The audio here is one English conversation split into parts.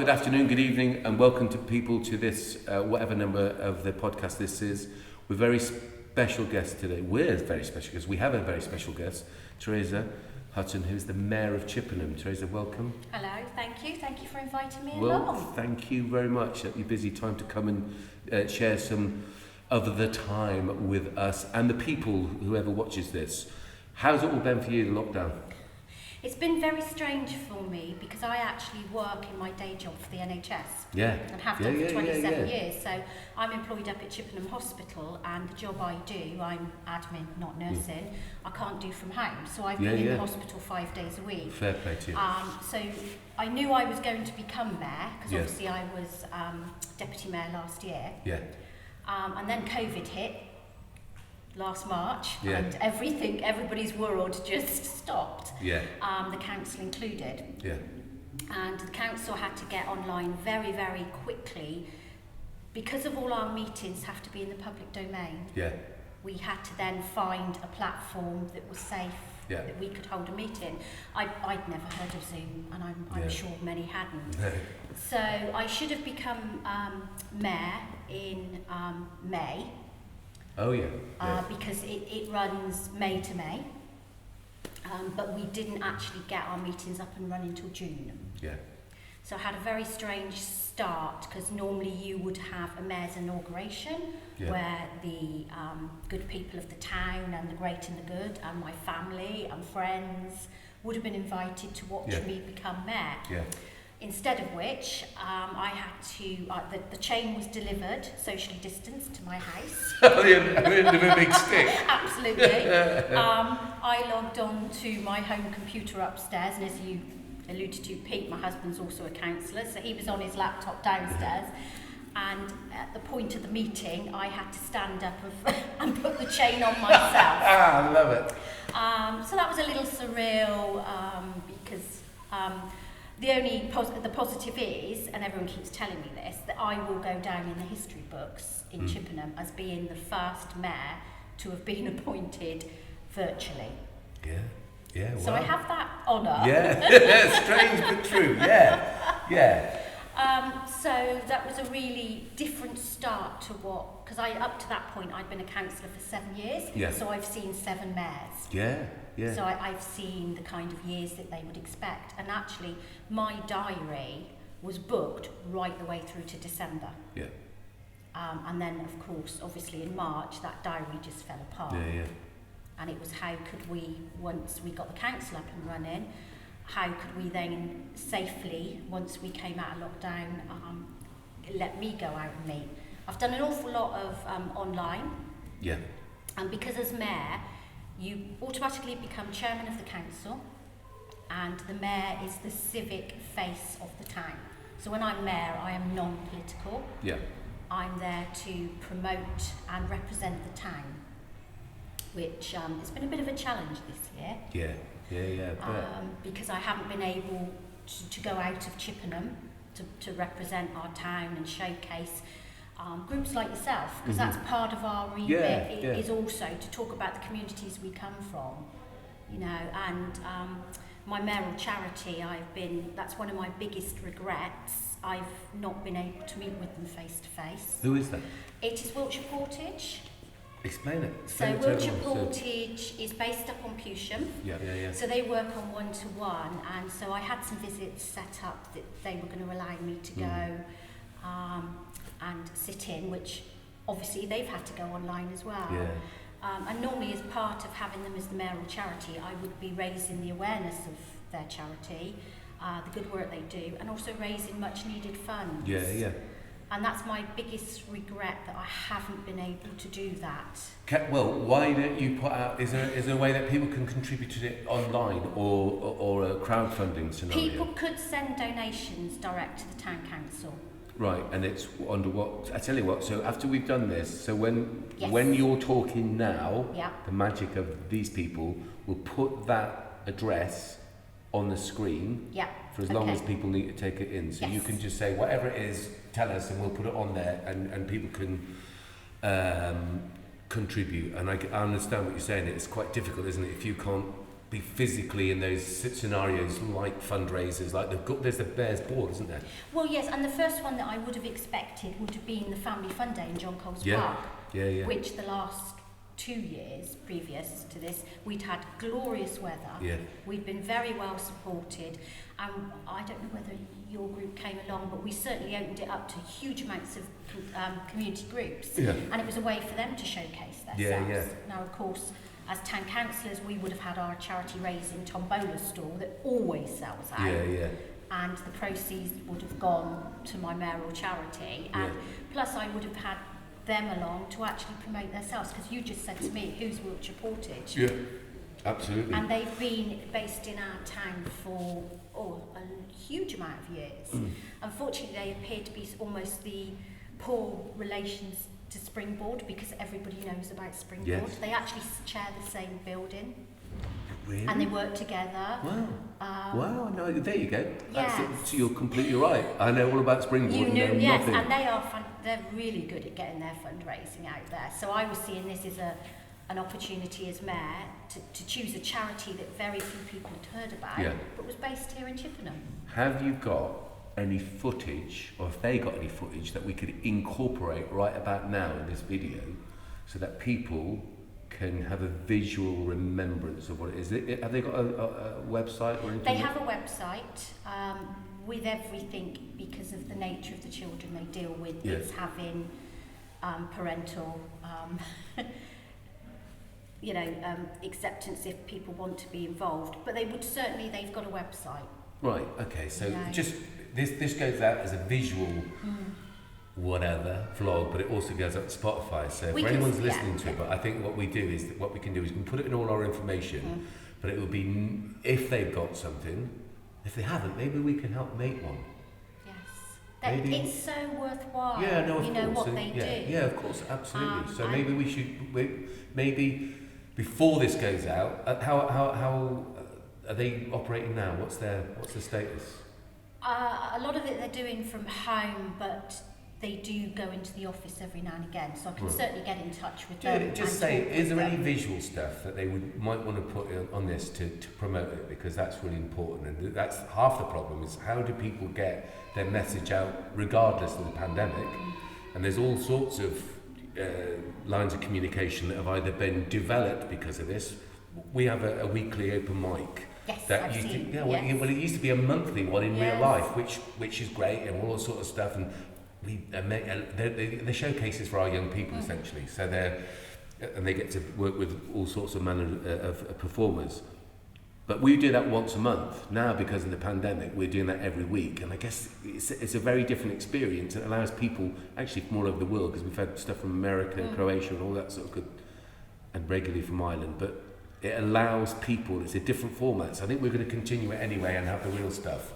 good afternoon, good evening, and welcome to people to this, whatever number of the podcast this is. We're very special guest today. We're very special because we have a very special guest, Teresa Hutton, who's the Mayor of Chippenham. Teresa, welcome. Hello, thank you. Thank you for inviting me Well, along. thank you very much at your busy time to come and share some of the time with us and the people, whoever watches this. How's it all been for you, the lockdown? It's been very strange for me because I actually work in my day job for the NHS. Yeah. And have done for 27 years. So I'm employed up at Chippenham Hospital, and the job I do, I'm admin, not nursing, I can't do from home. So I've been in the hospital 5 days a week. Fair play to you. So I knew I was going to become mayor, because obviously I was deputy mayor last year. Yeah. And then COVID hit last March, and everybody's world just stopped. Yeah. The council included. Yeah. And the council had to get online very, very quickly because of all our meetings have to be in the public domain. Yeah. We had to then find a platform that was safe, that we could hold a meeting. I'd never heard of Zoom, and I'm sure many hadn't. So I should have become mayor in May. Oh yeah. Because it runs May to May. But we didn't actually get our meetings up and running until June. Yeah. So I had a very strange start, because normally you would have a mayor's inauguration where the good people of the town and the great and the good and my family and friends would have been invited to watch me become mayor. Yeah. Instead of which, I had to, the chain was delivered, socially distanced, to my house. Oh, the end of a big stick. Absolutely. I logged on to my home computer upstairs, and as you alluded to, Pete, my husband's also a councillor, so he was on his laptop downstairs. And at the point of the meeting, I had to stand up and put the chain on myself. I love it. So that was a little surreal, because the positive is, and everyone keeps telling me this, that I will go down in the history books in Chippenham as being the first mayor to have been appointed virtually. Yeah, yeah. So I have that honour. Yeah, strange but true. Yeah. So that was a really different start to because up to that point I'd been a councillor for 7 years. Yeah. So I've seen 7 mayors. Yeah. Yeah. So I've seen the kind of years that they would expect, and actually my diary was booked right the way through to December. Yeah. And then of course, obviously in March, that diary just fell apart. Yeah. And it was how could we, once we got the council up and running, how could we then safely, once we came out of lockdown, let me go out and meet. I've done an awful lot of online. Yeah. And because as mayor, you automatically become chairman of the council, and the mayor is the civic face of the town. So when I'm mayor, I am non-political. Yeah. I'm there to promote and represent the town, which it's been a bit of a challenge this year. Yeah. Because I haven't been able to go out of Chippenham to represent our town and showcase groups like yourself, because that's part of our remit, is also to talk about the communities we come from, and my mayoral charity, that's one of my biggest regrets. I've not been able to meet with them face to face. Who is that? It is Wiltshire Portage. Explain it. So Wiltshire Portage is based up on Pewsham. Yeah. So they work on one-to-one, and so I had some visits set up that they were going to allow me to go and sit in, which obviously they've had to go online as well. Yeah. And normally as part of having them as the mayoral charity, I would be raising the awareness of their charity, the good work they do, and also raising much needed funds. Yeah. And that's my biggest regret, that I haven't been able to do that. Well, why don't you put out, is there a way that people can contribute to it online, or a crowdfunding scenario? People could send donations direct to the town council. Right, and it's under what? I tell you what. So after we've done this, so when you're talking now, the magic of these people will put that address on the screen for as long as people need to take it in. So you can just say whatever it is, tell us, and we'll put it on there, and people can contribute. And I understand what you're saying. It's quite difficult, isn't it? If you can't be physically in those scenarios like fundraisers, like there's the Bears Ball, isn't there? Well, yes, and the first one that I would have expected would have been the Family Fun Day in John Coles Park, which the last 2 years previous to this, we'd had glorious weather. Yeah. We'd been very well supported. I don't know whether your group came along, but we certainly opened it up to huge amounts of community groups. Yeah. And it was a way for them to showcase themselves. Yeah. Now, of course, as town councillors, we would have had our charity raising tombola stall that always sells out. Yeah. And the proceeds would have gone to my mayoral charity. And plus I would have had them along to actually promote themselves, because you just said to me, who's Wiltshire Portage? Yeah, absolutely. And they've been based in our town for a huge amount of years. Unfortunately, they appear to be almost the poor relations to Springboard, because everybody knows about Springboard. Yes. They actually share the same building. Really? And they work together. Wow. Wow, no, there you go. Yes. So you're completely right. I know all about Springboard. You know, and yes, nothing. and they're really good at getting their fundraising out there. So I was seeing this as an opportunity as mayor to choose a charity that very few people had heard about, but was based here in Chippenham. Have you got any footage, or have they got any footage that we could incorporate right about now in this video, so that people can have a visual remembrance of what it is? Have they got a website or anything? They have a website with everything, because of the nature of the children they deal with. It's having parental acceptance if people want to be involved, but they've got a website. Right, okay, so just this goes out as a visual whatever vlog, but it also goes up to Spotify, so for anyone's listening to it, but I think what we can do is we can put it in all our information, but it would be, if they've got something, if they haven't, maybe we can help make one. It's so worthwhile. Yeah, no, of you course. know what they do. Yeah, of course, absolutely. So maybe we should, maybe before this goes out, how are they operating now? What's the status? A lot of it they're doing from home, but they do go into the office every now and again, so I can certainly get in touch with them. Yeah, just say, is there any visual stuff that they might want to put on this to promote it, because that's really important, and that's half the problem, is how do people get their message out regardless of the pandemic? And there's all sorts of lines of communication that have either been developed because of this. We have a weekly open mic. Yes, that I've used seen. To, well, it used to be a monthly one in real life, which is great, and all that sort of stuff. And they showcases for our young people essentially. So they get to work with all sorts of of performers. But we do that once a month. Now, because of the pandemic, we're doing that every week. And I guess it's a very different experience. It allows people actually from all over the world, because we've had stuff from America, Croatia, and all that sort of good, and regularly from Ireland. But it allows people, it's a different format. So I think we're going to continue it anyway and have the real stuff.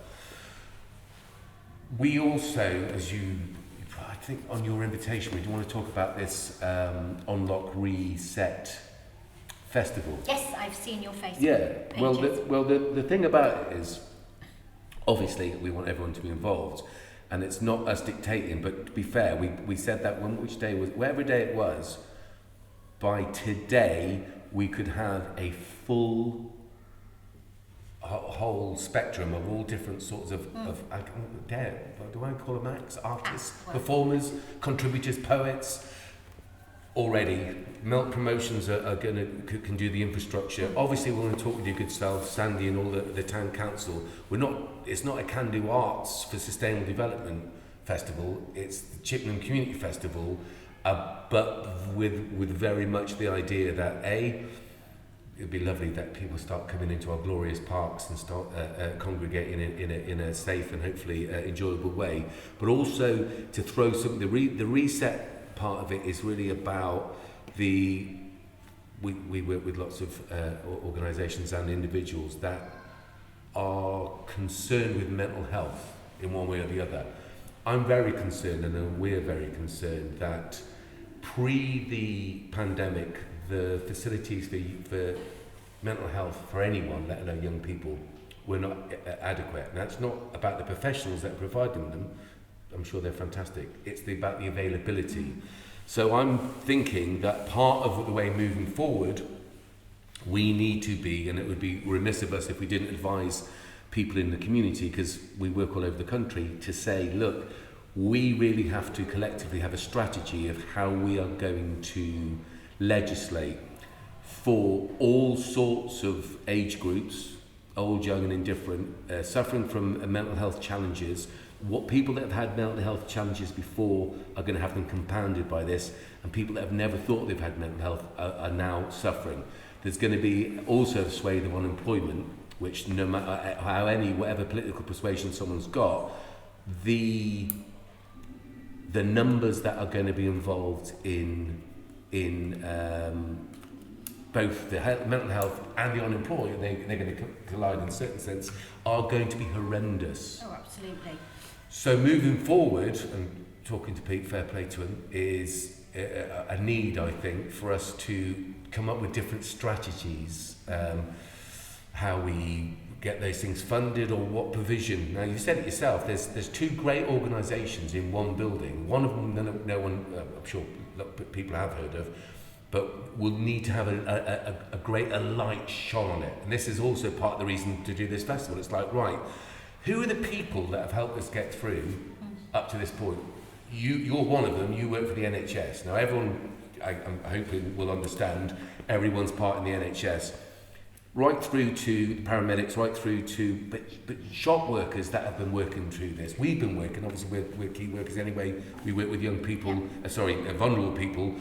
We also, I think on your invitation, we do want to talk about this Unlock Reset Festival. Yes, I've seen your Facebook Yeah, pages. well, the thing about it is, obviously, we want everyone to be involved, and it's not us dictating, but to be fair, we said that whatever day it was, by today, we could have a full whole spectrum of all different sorts of do I call them acts? Artists, performers, contributors, poets. Already, Milk Promotions can do the infrastructure. Obviously, we want to talk with your good self, Sandy, and all the town council. It's not a Can Do Arts for Sustainable Development Festival. It's the Chippenham Community Festival, but with very much the idea that it'd be lovely that people start coming into our glorious parks and start congregating in a safe and hopefully enjoyable way. But also to throw some the reset part of it is really about we work with lots of organisations and individuals that are concerned with mental health in one way or the other. I'm very concerned, and we're very concerned, that pre the pandemic, the facilities for mental health for anyone, let alone young people, were not adequate. And that's not about the professionals that are providing them. I'm sure they're fantastic. It's about the availability. So I'm thinking that part of the way moving forward, we need to be, and it would be remiss of us if we didn't advise people in the community, because we work all over the country, to say, look, we really have to collectively have a strategy of how we are going to legislate for all sorts of age groups, old, young and indifferent, suffering from mental health challenges. What people that have had mental health challenges before are going to have them compounded by this, and people that have never thought they've had mental health are now suffering. There's going to be also a swathe of unemployment, which no matter whatever political persuasion someone's got, the numbers that are going to be involved in both the mental health and the unemployed, they're going to collide in a certain sense, are going to be horrendous. Oh, absolutely. So moving forward, and talking to Pete, fair play to him, is a need, I think, for us to come up with different strategies, how we get those things funded or what provision. Now, you said it yourself, there's two great organisations in one building. One of them no one, I'm sure people have heard of, but we'll need to have a greater light shone on it. And this is also part of the reason to do this festival. It's like, right, who are the people that have helped us get through up to this point? You're one of them, you work for the NHS. Now everyone, I'm hoping, will understand everyone's part in the NHS. Right through to the paramedics, right through to but shop workers that have been working through this. We've been working, obviously we're key workers anyway, we work with young people, vulnerable people.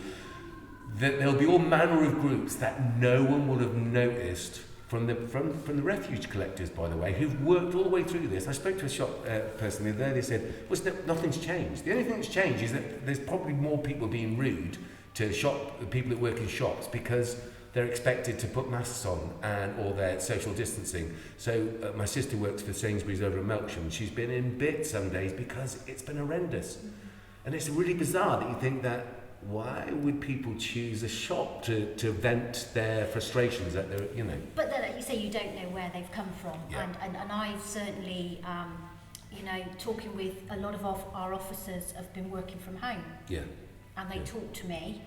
There'll be all manner of groups that no one would have noticed from the refuge collectors, by the way, who've worked all the way through this. I spoke to a shop person the other day, they said, well, nothing's changed. The only thing that's changed is that there's probably more people being rude to people that work in shops because they're expected to put masks on or they're social distancing. So my sister works for Sainsbury's over in Melksham. She's been in bits some days because it's been horrendous. And it's really bizarre that you think that, why would people choose a shop to vent their frustrations at their, you know? But then, like you say, you don't know where they've come from. Yeah. And I've certainly, talking with a lot of our officers have been working from home. Yeah. And they talk to me,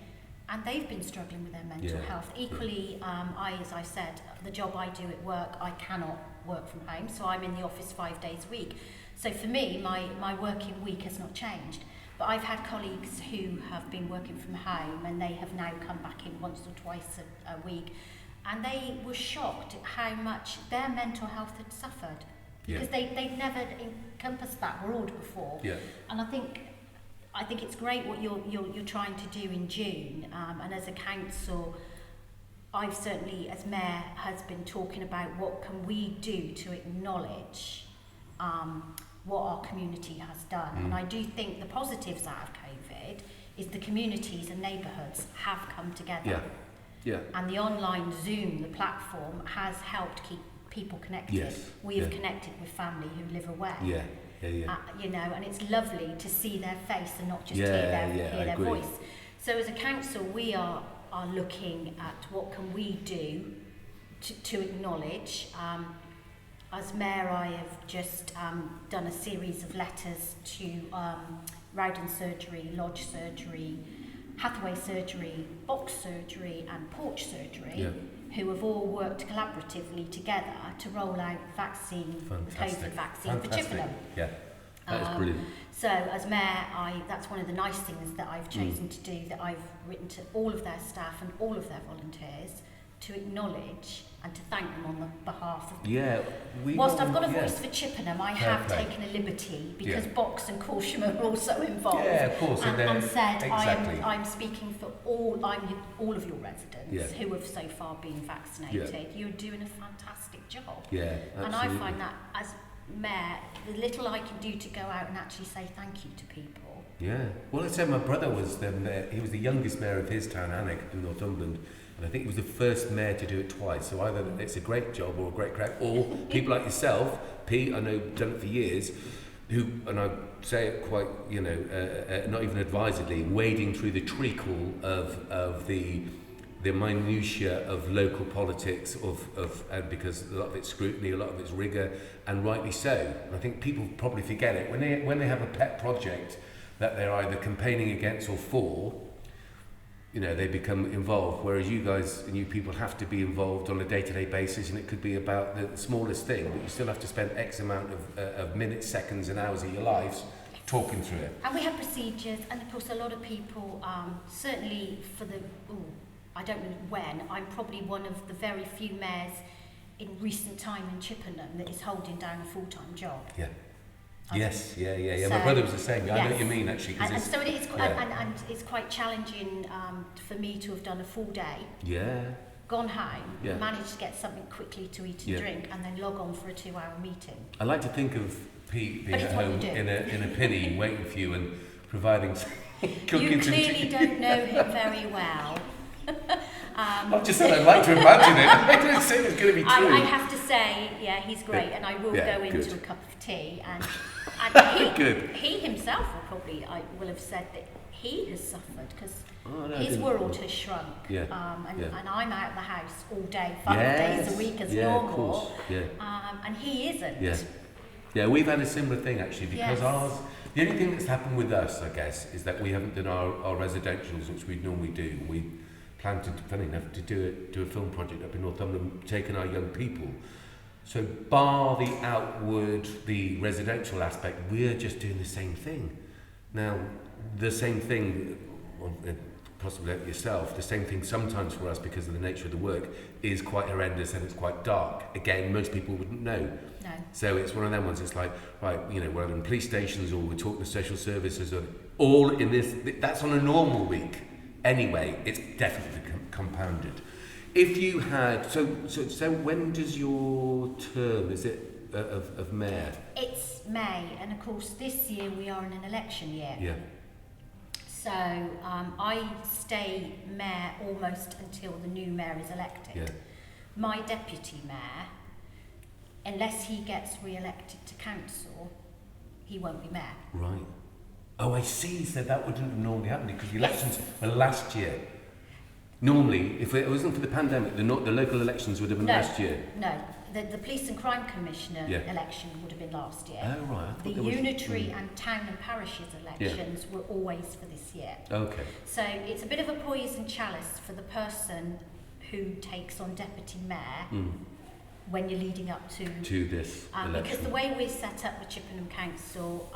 and they've been struggling with their mental health. Equally, as I said, the job I do at work, I cannot work from home, so I'm in the office 5 days a week. So for me, my working week has not changed. But I've had colleagues who have been working from home and they have now come back in once or twice a week, and they were shocked at how much their mental health had suffered because they'd never encompassed that world before. Yeah. And I think it's great what you're trying to do in June, and as a council, I've certainly, as mayor, has been talking about what can we do to acknowledge what our community has done. And I do think the positives out of COVID is the communities and neighbourhoods have come together. Yeah. And the online Zoom, the platform, has helped keep people connected. Yes. We have connected with family who live away. And it's lovely to see their face and not just hear their voice. So as a council, we are looking at what can we do to acknowledge. As mayor, I have just done a series of letters to Rowden Surgery, Lodge Surgery, Hathaway Surgery, Box Surgery and Porch Surgery, who have all worked collaboratively together to roll out COVID vaccine for Chippenham. Yeah, that is brilliant. So as mayor, that's one of the nice things that I've chosen to do, that I've written to all of their staff and all of their volunteers to acknowledge and to thank them on the behalf of whilst I've got a voice for Chippenham, I have taken a liberty because Box and Corsham are also involved. Yeah, of course. And said, I'm speaking for all of your residents who have so far been vaccinated. Yeah. You're doing a fantastic job. Yeah, absolutely. And I find that as mayor, the little I can do to go out and actually say thank you to people. Yeah. Well, I said my brother was he was the youngest mayor of his town, Alnwick, in Northumberland. And I think he was the first mayor to do it twice. So either it's a great job or a great crack, or people like yourself, Pete, I know, done it for years, who, and I say it quite, not even advisedly, wading through the treacle of the minutiae of local politics, and because a lot of it's scrutiny, a lot of it's rigour, and rightly so. And I think people probably forget it when they have a pet project that they're either campaigning against or for. they become involved, whereas you guys and you people have to be involved on a day-to-day basis, and it could be about the smallest thing, but you still have to spend X amount of minutes, seconds and hours of your lives talking through it. And we have procedures, and of course a lot of people, certainly for I don't know when, I'm probably one of the very few mayors in recent time in Chippenham that is holding down a full-time job. Yeah. Yes, yeah. So, my brother was the same. I know what you mean, actually. And so it is, and it's quite challenging for me to have done a full day. Yeah. Gone home, managed to get something quickly to eat and drink, and then log on for a 2-hour meeting. I like to think of Pete being at home in a pinny, waiting for you and providing cooking. You clearly don't know him very well. I've just said I'd like to imagine it. I don't say it's going to be true. I have to say, he's great, and I will go into a cup of tea. And he himself will have said that he has suffered because his world has shrunk. Yeah. And I'm out of the house all day, 5 days a week as normal. Of course. And he isn't. Yeah, we've had a similar thing actually, because the only thing that's happened with us, I guess, is that we haven't done our residentials, which we normally do. We planned to do a film project up in Northumberland, taking our young people. So bar the residential aspect, we're just doing the same thing. Now, the same thing, possibly like yourself, the same thing sometimes for us because of the nature of the work is quite horrendous and it's quite dark. Again, most people wouldn't know. No. So it's one of them ones, it's like, right, we're in police stations or we're talking to social services, or all in this, that's on a normal week. Anyway, it's definitely compounded. If you had, so when does your term, is it of mayor? It's May, and of course this year we are in an election year. Yeah. So I stay mayor almost until the new mayor is elected. Yeah. My deputy mayor, unless he gets re-elected to council, he won't be mayor. Right. Oh, I see. So that wouldn't have normally happen because the elections were last year. Normally, if it wasn't for the pandemic, the local elections would have been last year. No, the Police and Crime Commissioner election would have been last year. Oh, right. The unitary and town and parishes elections were always for this year. Okay. So it's a bit of a poison chalice for the person who takes on deputy mayor when you're leading up to this election. Because the way we're set up with Chippenham Council,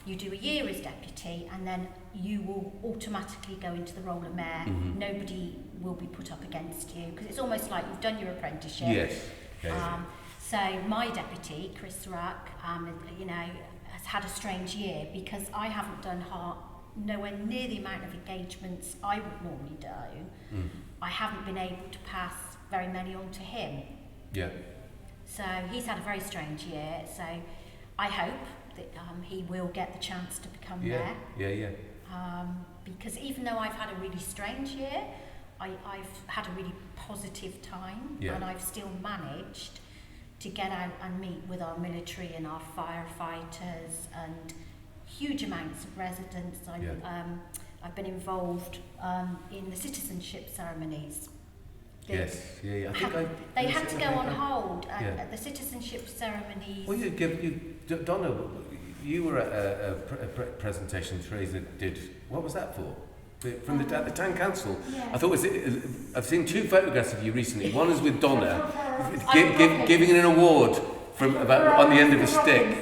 you do a year as deputy and then you will automatically go into the role of mayor. Mm-hmm. Nobody will be put up against you because it's almost like you've done your apprenticeship. Yes. So my deputy, Chris Ruck, has had a strange year because I haven't done nowhere near the amount of engagements I would normally do. Mm. I haven't been able to pass very many on to him. Yeah. So he's had a very strange year. So I hope that he will get the chance to become mayor. Yeah. Because even though I've had a really strange year, I've had a really positive time, and I've still managed to get out and meet with our military and our firefighters and huge amounts of residents. I've been involved in the citizenship ceremonies. I think they had to go on hold at the citizenship ceremonies. Well, Donna, you were at a presentation Teresa did. What was that for? From at the town council. Yeah. I thought I've seen 2 photographs of you recently. One is with Donna giving an award on the end of a stick.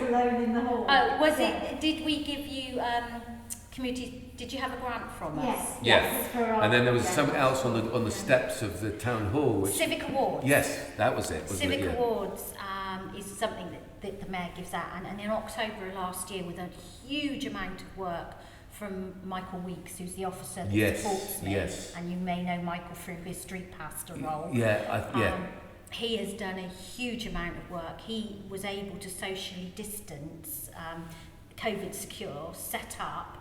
Oh, was it? Did we give you community? Did you have a grant from us? Yes. And then there was something else on the steps of the town hall. Civic Awards. Yes, that was it. Civic Awards is something that the mayor gives out, and in October last year, with a huge amount of work from Michael Weeks, who's the officer that supports me, and you may know Michael through his street pastor role. He has done a huge amount of work. He was able to socially distance, COVID secure, set up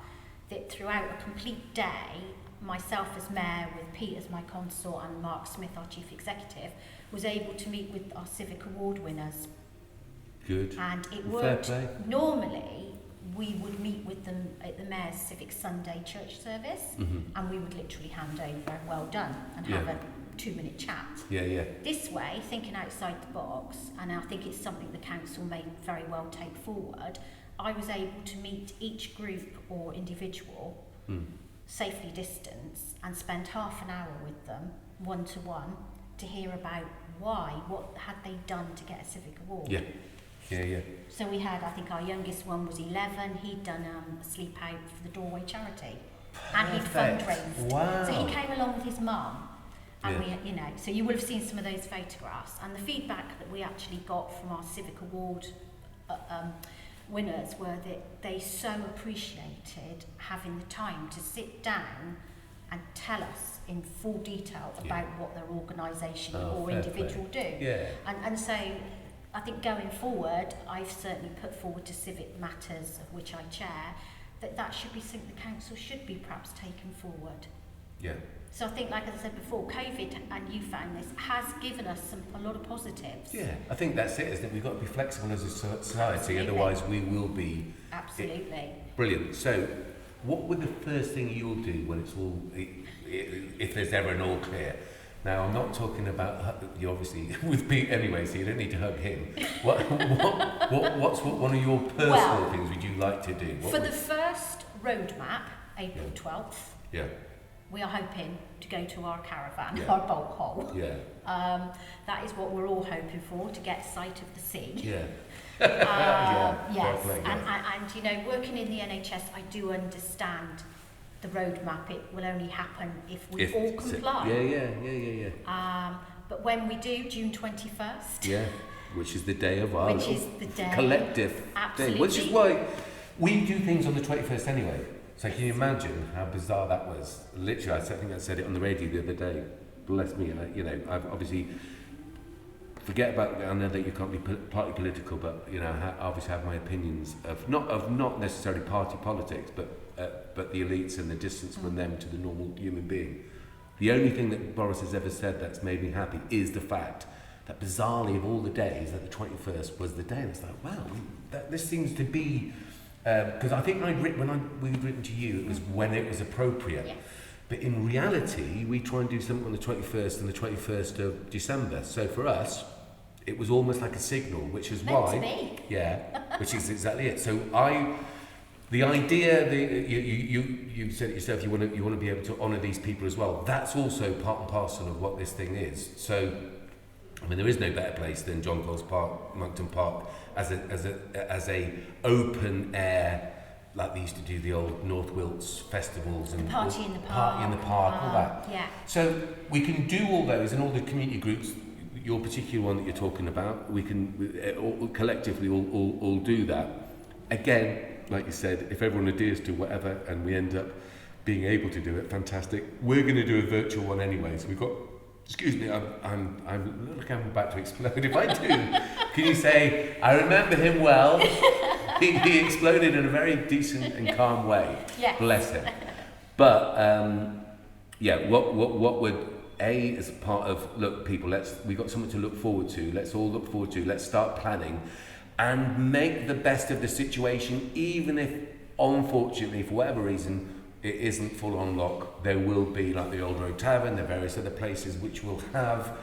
that throughout a complete day, myself as mayor with Pete as my consort and Mark Smith, our chief executive, was able to meet with our Civic Award winners. Good. And it worked. Normally, we would meet with them at the Mayor's Civic Sunday church service, and we would literally hand over, well done, and have a 2-minute chat. This way, thinking outside the box, and I think it's something the council may very well take forward, I was able to meet each group or individual safely distance and spend half an hour with them, one-to-one, to hear about why, what had they done to get a Civic Award. Yeah. So we had, I think our youngest one was 11, he'd done a sleep out for the Doorway charity. And he'd fundraised. Wow. So he came along with his mum. And we, you know, so you would have seen some of those photographs. And the feedback that we actually got from our Civic Award winners were that they so appreciated having the time to sit down and tell us in full detail about what their organisation or individual do. Yeah. And so I think going forward, I've certainly put forward to Civic Matters, of which I chair, that should be something the council should be perhaps taken forward. Yeah. So I think, like I said before, COVID, and you found this, has given us a lot of positives. Yeah, I think that's it, isn't it? We've got to be flexible as a society, Absolutely. Otherwise we will be... Absolutely. Brilliant. So, what would the first thing you'll do when it's all... if there's ever an all clear? Now, I'm not talking about... You obviously with Pete anyway, so you don't need to hug him. What's one of your personal things would you like to do? For the first roadmap, April 12th, we are hoping to go to our caravan, our boat hole. Yeah. That is what we're all hoping for, to get sight of the sea. Yeah. Yes, and you know, working in the NHS, I do understand the roadmap. It will only happen if we all comply. Yeah. But when we do, June 21st. Yeah, which is the day of our collective Absolutely. day. Which is why we do things on the 21st anyway. So can you imagine how bizarre that was? Literally, I think I said it on the radio the other day. Bless me, I've obviously forget about. I know that you can't be party political, but you know, I obviously have my opinions of not necessarily party politics, but the elites and the distance from them to the normal human being. The only thing that Boris has ever said that's made me happy is the fact that bizarrely of all the days, that the 21st was the day. And it's like, wow, this seems to be. Because I think we'd written to you, it was when it was appropriate. Yes. But in reality, we try and do something on the 21st and the 21st of December. So for us, it was almost like a signal, which is why... Yeah, which is exactly it. So the idea, you said it yourself, you want to be able to honour these people as well. That's also part and parcel of what this thing is. So, I mean, there is no better place than John Coles Park, Monkton Park, as a open air, like they used to do the old North Wilts festivals and party in the park, all that. Yeah. So we can do all those and all the community groups. Your particular one that you're talking about, we can collectively all do that. Again, like you said, if everyone adheres to whatever and we end up being able to do it, fantastic. We're going to do a virtual one anyway. So we've got. Excuse me, I'm about to explode. If I do, can you say, I remember him well? he exploded in a very decent and calm way. Yes. Bless him. But, what would, as part of, look, people, we've got something to look forward to. Let's all look forward to. Let's start planning and make the best of the situation, even if, unfortunately, for whatever reason, it isn't full on lock. There will be, like the Old Road Tavern, there are various other places which will have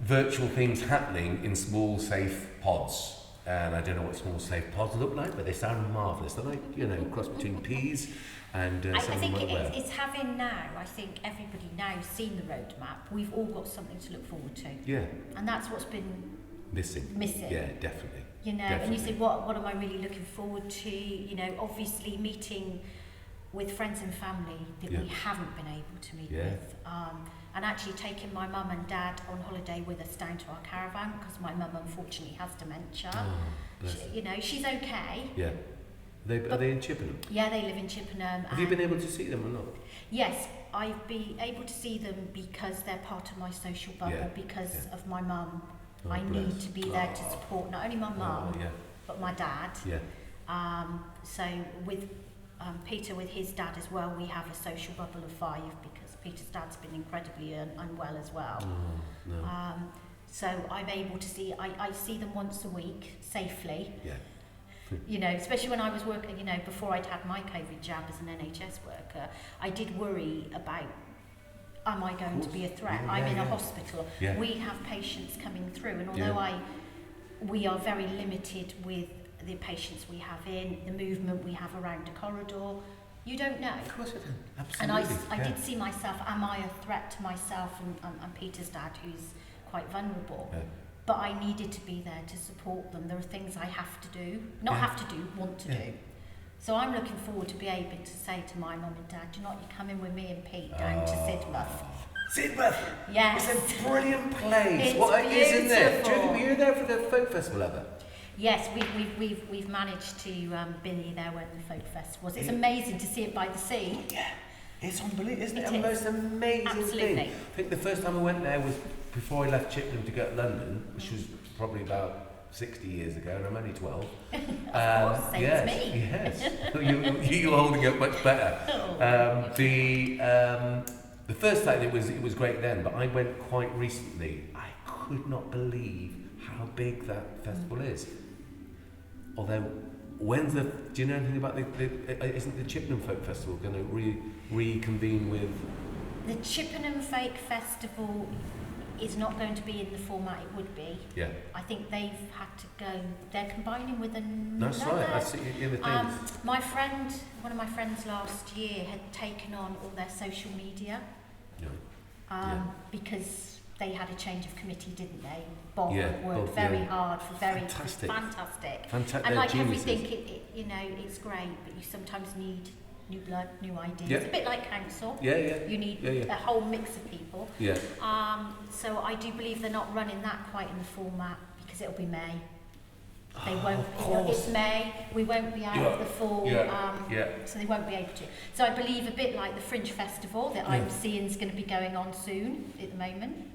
virtual things happening in small, safe pods. And I don't know what small, safe pods look like, but they sound marvellous. They're like, a cross between peas and I think it's having now, I think everybody now seen the roadmap. We've all got something to look forward to. Yeah. And that's what's been missing. Yeah, definitely. And you said, what am I really looking forward to? Obviously meeting with friends and family that we haven't been able to meet with. And actually taking my mum and dad on holiday with us down to our caravan, because my mum unfortunately has dementia. She's okay. Yeah. Are they in Chippenham? Yeah, they live in Chippenham. Have you been able to see them or not? Yes, I've been able to see them because they're part of my social bubble, because of my mum. I need to be there to support not only my mum, but my dad. Yeah. So with Peter, with his dad as well, we have a social bubble of 5 because Peter's dad's been incredibly unwell as well. Oh, no. So I'm able to see, I see them once a week safely. Yeah. Especially when I was working, before I'd had my COVID jab as an NHS worker, I did worry about, am I going to be a threat? I'm in a hospital. Yeah. We have patients coming through, and although we are very limited with the patients we have in, the movement we have around the corridor, You don't know. Of course I don't. Absolutely. And I did see myself, am I a threat to myself and Peter's dad, who's quite vulnerable? Yeah. But I needed to be there to support them. There are things I have to do, want to do. So I'm looking forward to be able to say to my mum and dad, do you know what, you're coming with me and Pete down to Sidmouth. Sidmouth? Yes. It's a brilliant place. It's what beautiful. Isn't it? Were you there for the folk festival ever? Yes, we've managed to be there when the folk festival was. It's amazing to see it by the sea. Yeah, it's unbelievable, isn't it? It The is. most amazing Absolutely. thing. I think the first time I went there was before I left Chippenham to go to London, which was probably about 60 years ago, and I'm only 12. Of course, same as me. Yes. You're holding up much better. The first time it was great then, but I went quite recently. I could not believe how big that festival is. Although, do you know anything about isn't the Chippenham Folk Festival going to reconvene with? The Chippenham Folk Festival is not going to be in the format it would be. Yeah. I think they've had to go, they're combining with another. That's right, I see it in the things. One of my friends last year had taken on all their social media. Yeah. Because they had a change of committee, didn't they? Bob worked Bob, very hard for fantastic. And like everything, it's great, but you sometimes need new blood, new ideas. Yeah. A bit like council. Yeah. You need a whole mix of people. Yeah. So I do believe they're not running that quite in the format because it'll be May. They won't. It's May. We won't be out of the fall. So they won't be able to. So I believe a bit like the Fringe Festival that I'm seeing is going to be going on soon at the moment.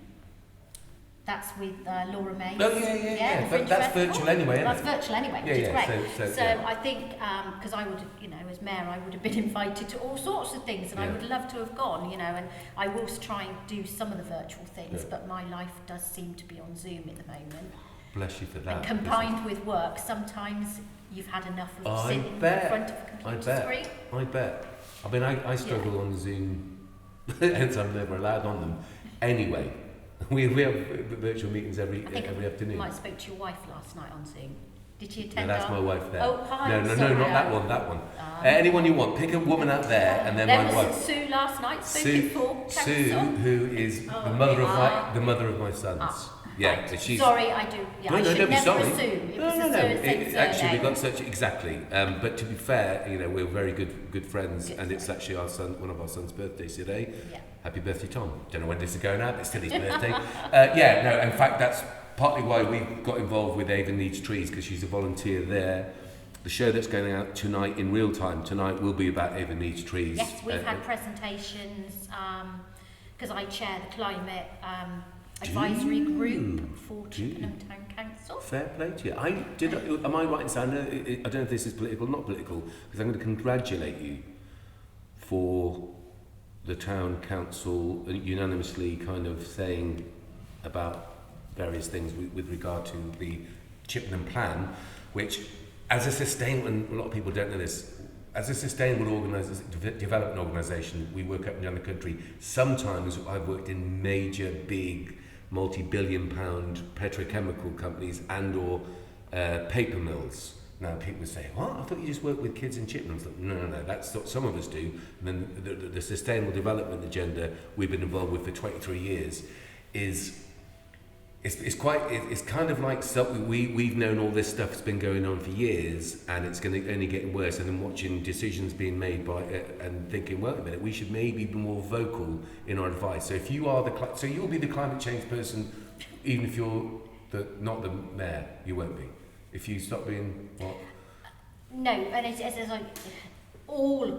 That's with Laura May. Oh, yeah. But that's virtual anyway, isn't it? That's virtual anyway, which is great. So yeah. I think, because I would, as mayor, I would have been invited to all sorts of things, and I would love to have gone, and I will try and do some of the virtual things, but my life does seem to be on Zoom at the moment. Bless you for that. And combined with work, sometimes you've had enough of sitting in front of a computer screen. I bet. I mean, I struggle on Zoom, hence I'm never allowed on them. Anyway. We have virtual meetings every afternoon. You might have spoke to your wife last night on Zoom. Did she attend? No, that's my wife there. Oh, hi. No, not that one. Anyone you want, pick a woman out there, and then my wife. Sue last night. Sue, who is the mother of my sons. Yeah, right. she's. Sorry, I do. Yeah, I should never assume. No. Actually, we've got such exactly. But to be fair, we're very good friends, and it's actually one of our son's birthdays today. Yeah. Happy birthday, Tom. Don't know when this is going out, but it's still his birthday. In fact, that's partly why we got involved with Ava Needs Trees, because she's a volunteer there. The show that's going out tonight in real time tonight will be about Ava Needs Trees. Yes, we've had presentations, because I chair the climate advisory group for Chippenham Town Council. Fair play to you. Am I right in saying, I don't know if this is political or not political, because I'm going to congratulate you for the town council unanimously kind of saying about various things with regard to the Chippenham plan, which as a sustainable, and a lot of people don't know this, as a sustainable development organisation, we work up and down the country. Sometimes I've worked in major, big, multi-billion pound petrochemical companies and or paper mills. Now people say, what? I thought you just worked with kids in Chippenham. Like, no, that's what some of us do. And then the sustainable development agenda we've been involved with for 23 years it's kind of like we've known all this stuff's been going on for years, and it's going to only get worse. And then watching decisions being made by and thinking, wait a minute, we should maybe be more vocal in our advice. So if you are so you'll be the climate change person, even if you're not the mayor, you won't be. If you stop being what? No, and it's like all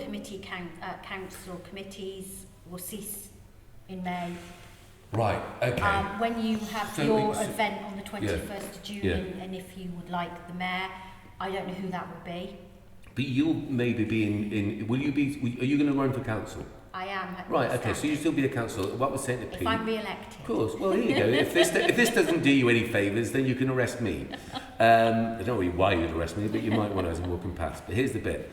council committees will cease in May. Right, okay. When you have your event on the 21st of June, and if you would like the mayor, I don't know who that would be. But you'll maybe be in are you going to run for council? I am. Right, okay, so you'll still be a councillor. What was saying to Pete? If I'm re-elected. Of course, well here you go. If this doesn't do you any favours, then you can arrest me. I don't know why you'd arrest me, but you might want to as I'm walking past. But here's the bit.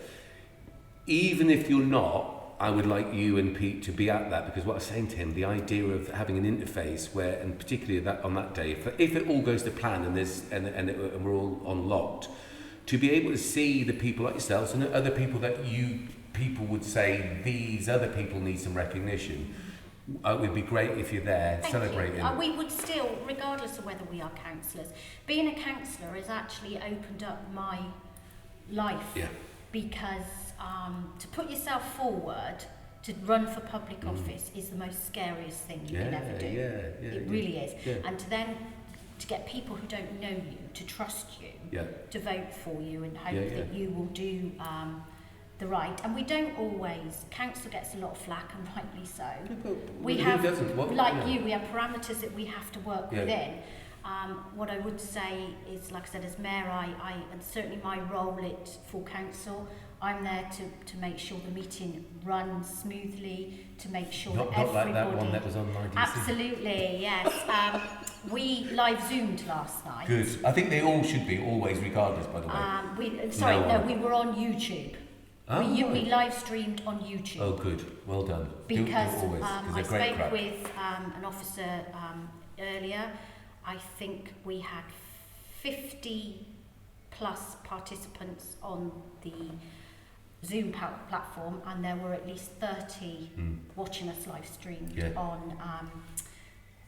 Even if you're not, I would like you and Pete to be at that, because what I was saying to him, the idea of having an interface where, and particularly on that day, if it all goes to plan and we're all unlocked, to be able to see the people like yourselves and other people that you people would say these other people need some recognition. It would be great if you're there celebrating. We would still, regardless of whether we are councillors, being a councillor has actually opened up my life. Yeah. Because to put yourself forward to run for public office is the most scariest thing you can ever do. It really is. Yeah. And to get people who don't know you to trust you, to vote for you and hope that you will do the right. And we don't always, council gets a lot of flack, and rightly so. We have, you, we have parameters that we have to work within. What I would say is, like I said, as mayor, and certainly my role at full council, I'm there to make sure the meeting runs smoothly, to make sure that everybody... Not like that one that was on 19C. Absolutely, yes. We live Zoomed last night. Good. I think they all should be, always, regardless, by the way. We were on YouTube. We live streamed on YouTube. Oh, good. Well done. Because do always, I spoke with an officer earlier. I think we had 50 plus participants on the Zoom platform, and there were at least 30 watching us live stream on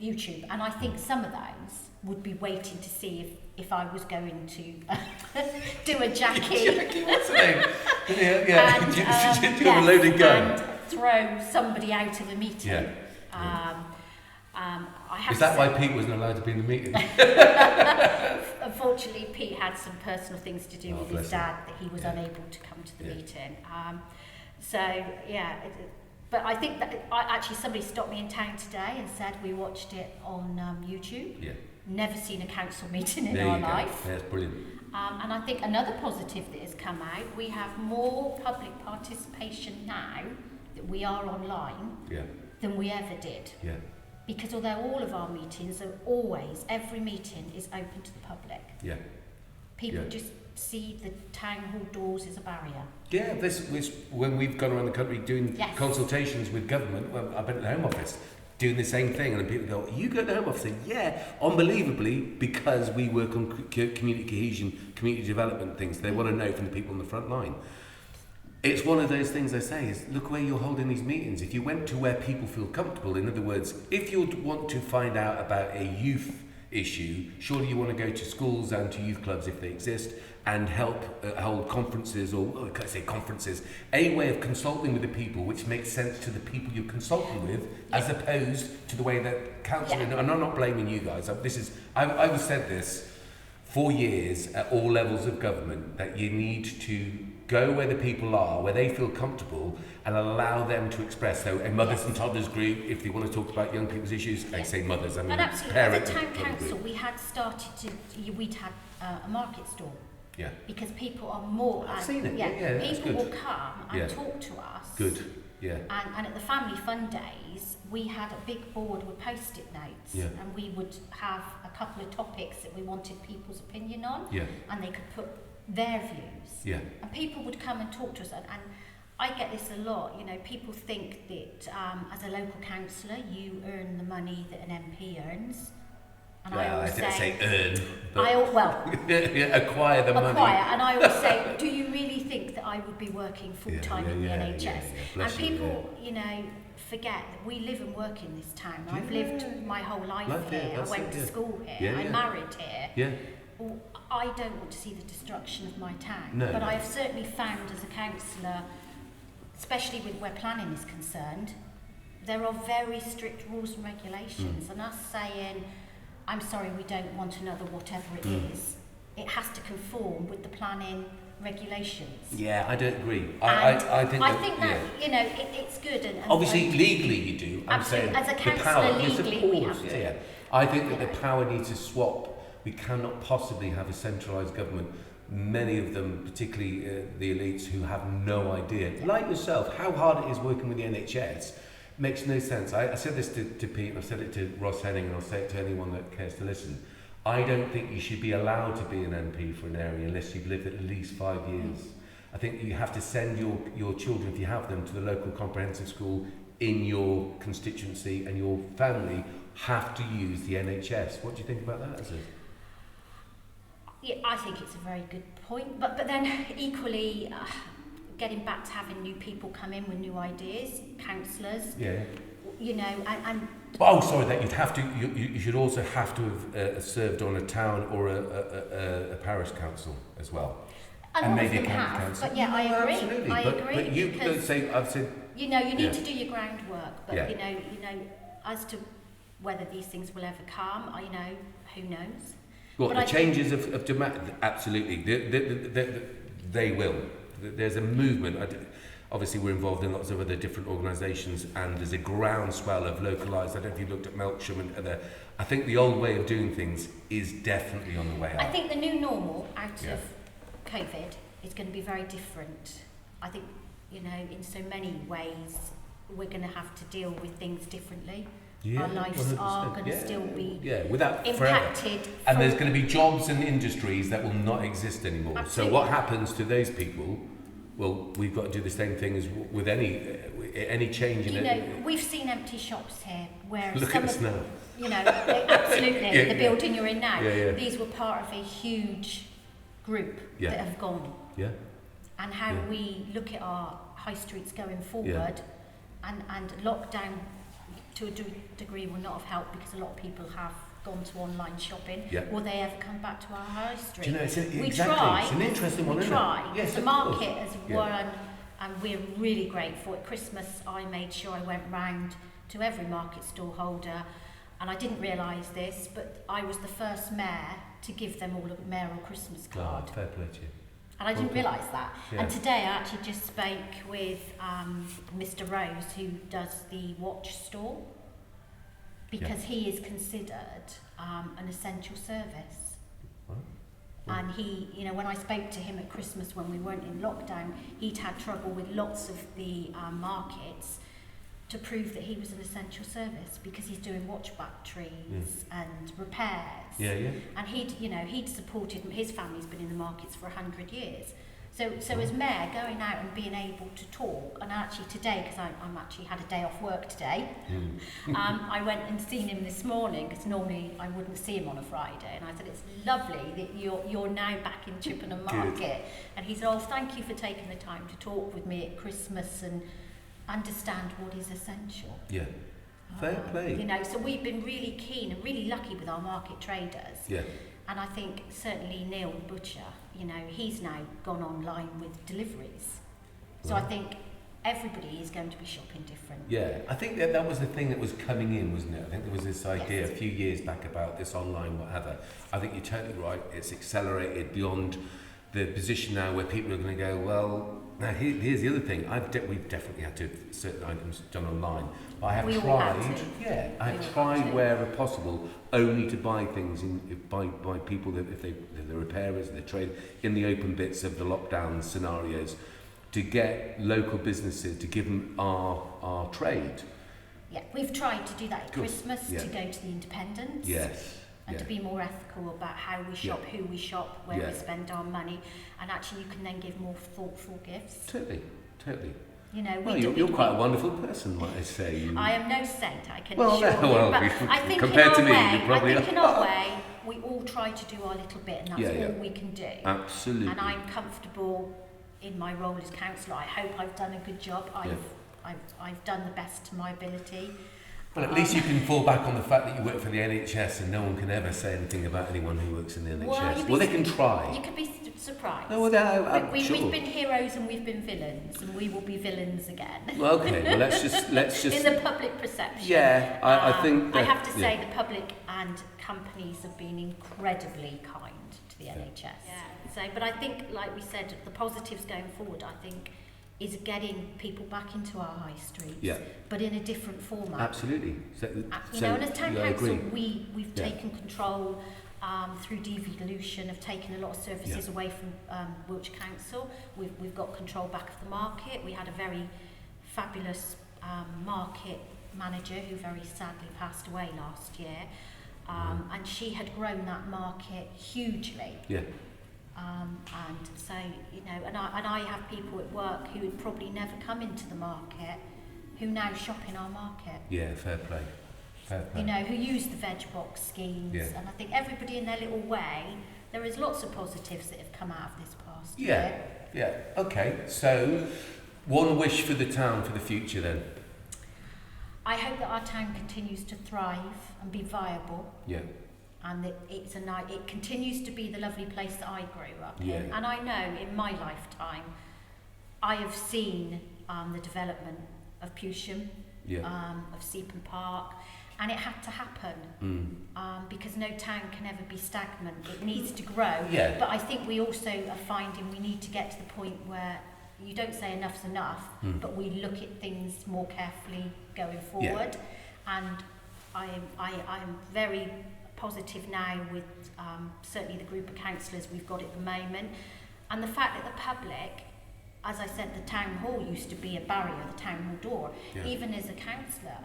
YouTube. And I think some of those would be waiting to see if I was going to do a Jackie. Jackie, what's her name? And, do you have a loaded gun? And throw somebody out of a meeting. Is that why Pete wasn't allowed to be in the meeting? Unfortunately, Pete had some personal things to do with his dad that he was unable to come to the meeting. But I think that actually somebody stopped me in town today and said we watched it on YouTube. Yeah. Never seen a council meeting in our life. That's brilliant. And I think another positive that has come out, we have more public participation now that we are online than we ever did. Yeah. Because although all of our meetings are always, every meeting is open to the public. Yeah. People just see the town hall doors as a barrier. Yeah, this when we've gone around the country doing consultations with government, well, I've been at the Home Office doing the same thing, and then people go, you go to the Home Office? Yeah, unbelievably, because we work on community cohesion, community development things. They want to know from the people on the front line. It's one of those things I say is, look where you're holding these meetings. If you went to where people feel comfortable, in other words, if you want to find out about a youth issue, surely you want to go to schools and to youth clubs if they exist, and help hold conferences, or can I say conferences, a way of consulting with the people which makes sense to the people you're consulting with, as opposed to the way that council, and I'm not blaming you guys, I've said this for years at all levels of government, that you need to go where the people are, where they feel comfortable, and allow them to express. So a mothers and toddlers group, if they want to talk about young people's issues, I say mothers, I mean parents. As a town council, we had started we'd had a market stall. Yeah. Because people are more... I've seen it. People will come and talk to us. Good. Yeah. And at the Family Fun Days, we had a big board with post-it notes, and we would have a couple of topics that we wanted people's opinion on, and they could put their views. Yeah. And people would come and talk to us, and I get this a lot, people think that as a local councillor you earn the money that an MP earns. And I didn't say earn, acquire the money. And I always say, do you really think that I would be working full-time in the NHS? And people, forget that we live and work in this town. I've lived my whole life here. I went to school here. I married here. Yeah. Well, I don't want to see the destruction of my town. But I have certainly found as a councillor, especially with where planning is concerned, there are very strict rules and regulations. And us saying, I'm sorry, we don't want another whatever it is, it has to conform with the planning regulations. Yeah, I don't agree. I think that it's good. And obviously, legally you do. I'm saying as a councillor, legally we have to. Yeah. I think that the power needs to swap. We cannot possibly have a centralised government. Many of them, particularly the elites, who have no idea, like yourself, how hard it is working with the NHS. Makes no sense. I said this to Pete, and I've said it to Ross Henning, and I'll say it to anyone that cares to listen. I don't think you should be allowed to be an MP for an area unless you've lived at least 5 years. I think you have to send your children, if you have them, to the local comprehensive school in your constituency, and your family have to use the NHS. What do you think about that, Azaz? Yeah, I think it's a very good point, but then equally, getting back to having new people come in with new ideas, councillors. Yeah. You know, and oh, sorry, that you'd have to. You should also have to have served on a town or a parish council as well, and maybe a county council. But yeah, I agree. Absolutely. I agree. But you don't say. I've said. You know, you need to do your groundwork. But yeah. you know, as to whether these things will ever come, who knows. Well, the changes of demand, absolutely, they will. There's a movement. Obviously, we're involved in lots of other different organisations, and there's a groundswell of localised. I don't know if you looked at Melksham and other. I think the old way of doing things is definitely on the way up. I think the new normal out of COVID is going to be very different. I think, you know, in so many ways, we're going to have to deal with things differently. Yeah, our lives 100%. are going to still be without impacted. And there's going to be jobs and industries that will not exist anymore. Absolutely. So what happens to those people? Well, we've got to do the same thing as with any change in it. You know, we've seen empty shops here where look some at us now. You know, absolutely, the building you're in now. Yeah. These were part of a huge group that have gone. Yeah. And how we look at our high streets going forward, and lockdown to a degree will not have helped because a lot of people have gone to online shopping. Yeah. Will they ever come back to our high street? Do you know, it's an interesting one, isn't it? Yes, the market has won, and we're really grateful. At Christmas, I made sure I went round to every market stall holder, and I didn't realise this, but I was the first mayor to give them all a mayoral Christmas card. Oh, fair play to you. And I didn't realise that. Yeah. And today I actually just spoke with Mr. Rose, who does the watch store, because he is considered an essential service. And he, you know, when I spoke to him at Christmas when we weren't in lockdown, he'd had trouble with lots of the markets to prove that he was an essential service because he's doing watch batteries and repairs. And he'd supported, his family's been in the markets for 100 years. So as mayor, going out and being able to talk, and actually today, because I'm actually had a day off work today, I went and seen him this morning, because normally I wouldn't see him on a Friday, and I said, it's lovely that you're now back in Chippenham Market. And he said, oh, thank you for taking the time to talk with me at Christmas and understand what is essential. Yeah. Fair play. You know, so we've been really keen and really lucky with our market traders. Yeah. And I think certainly Neil the Butcher, you know, he's now gone online with deliveries. So I think everybody is going to be shopping different. Yeah, I think that was the thing that was coming in, wasn't it? I think there was this idea a few years back about this online whatever. I think you're totally right. It's accelerated beyond the position now where people are going to go, well, now here's the other thing. We've definitely had to have certain items done online. I have tried where possible only to buy things by people that if they're repairers, they're trade in the open bits of the lockdown scenarios, to get local businesses to give them our trade. Yeah, we've tried to do that at Christmas, to go to the independents. Yes. And to be more ethical about how we shop, who we shop, where we spend our money, and actually you can then give more thoughtful gifts. Totally. You know, you're quite a wonderful person, might I say. I am no saint, I can assure you. But I think compared to me, you probably in our way, we all try to do our little bit, and that's all we can do. Absolutely. And I'm comfortable in my role as councillor. I hope I've done a good job. I've done the best to my ability. Well, at least you can fall back on the fact that you work for the NHS and no one can ever say anything about anyone who works in the NHS. Well, they can try. You could be surprised. No, well, we've been heroes and we've been villains, and we will be villains again. Well, okay. Well, let's just in the public perception. Yeah, I think that, I have to say the public and companies have been incredibly kind to the NHS. Yeah. So, but I think, like we said, the positives going forward, I think, is getting people back into our high streets, but in a different format. Absolutely. And as town council, we've taken control through devolution, have taken a lot of services away from Wiltshire Council. We've got control back of the market. We had a very fabulous market manager who very sadly passed away last year, and she had grown that market hugely. Yeah. And so, you know, and I have people at work who would probably never come into the market, who now shop in our market. Yeah, fair play. You know, who use the veg box schemes. Yeah. And I think everybody in their little way there is lots of positives that have come out of this past year. Yeah. Okay. So, one wish for the town for the future then. I hope that our town continues to thrive and be viable. Yeah. And that it continues to be the lovely place that I grew up in. And I know in my lifetime, I have seen the development of Pewsham, of Civic Park, and it had to happen because no town can ever be stagnant. It needs to grow. But I think we also are finding we need to get to the point where you don't say enough's enough, but we look at things more carefully going forward. And I am very positive now with certainly the group of councillors we've got at the moment, and the fact that the public, as I said, the town hall used to be a barrier, the town hall door. Even as a councillor,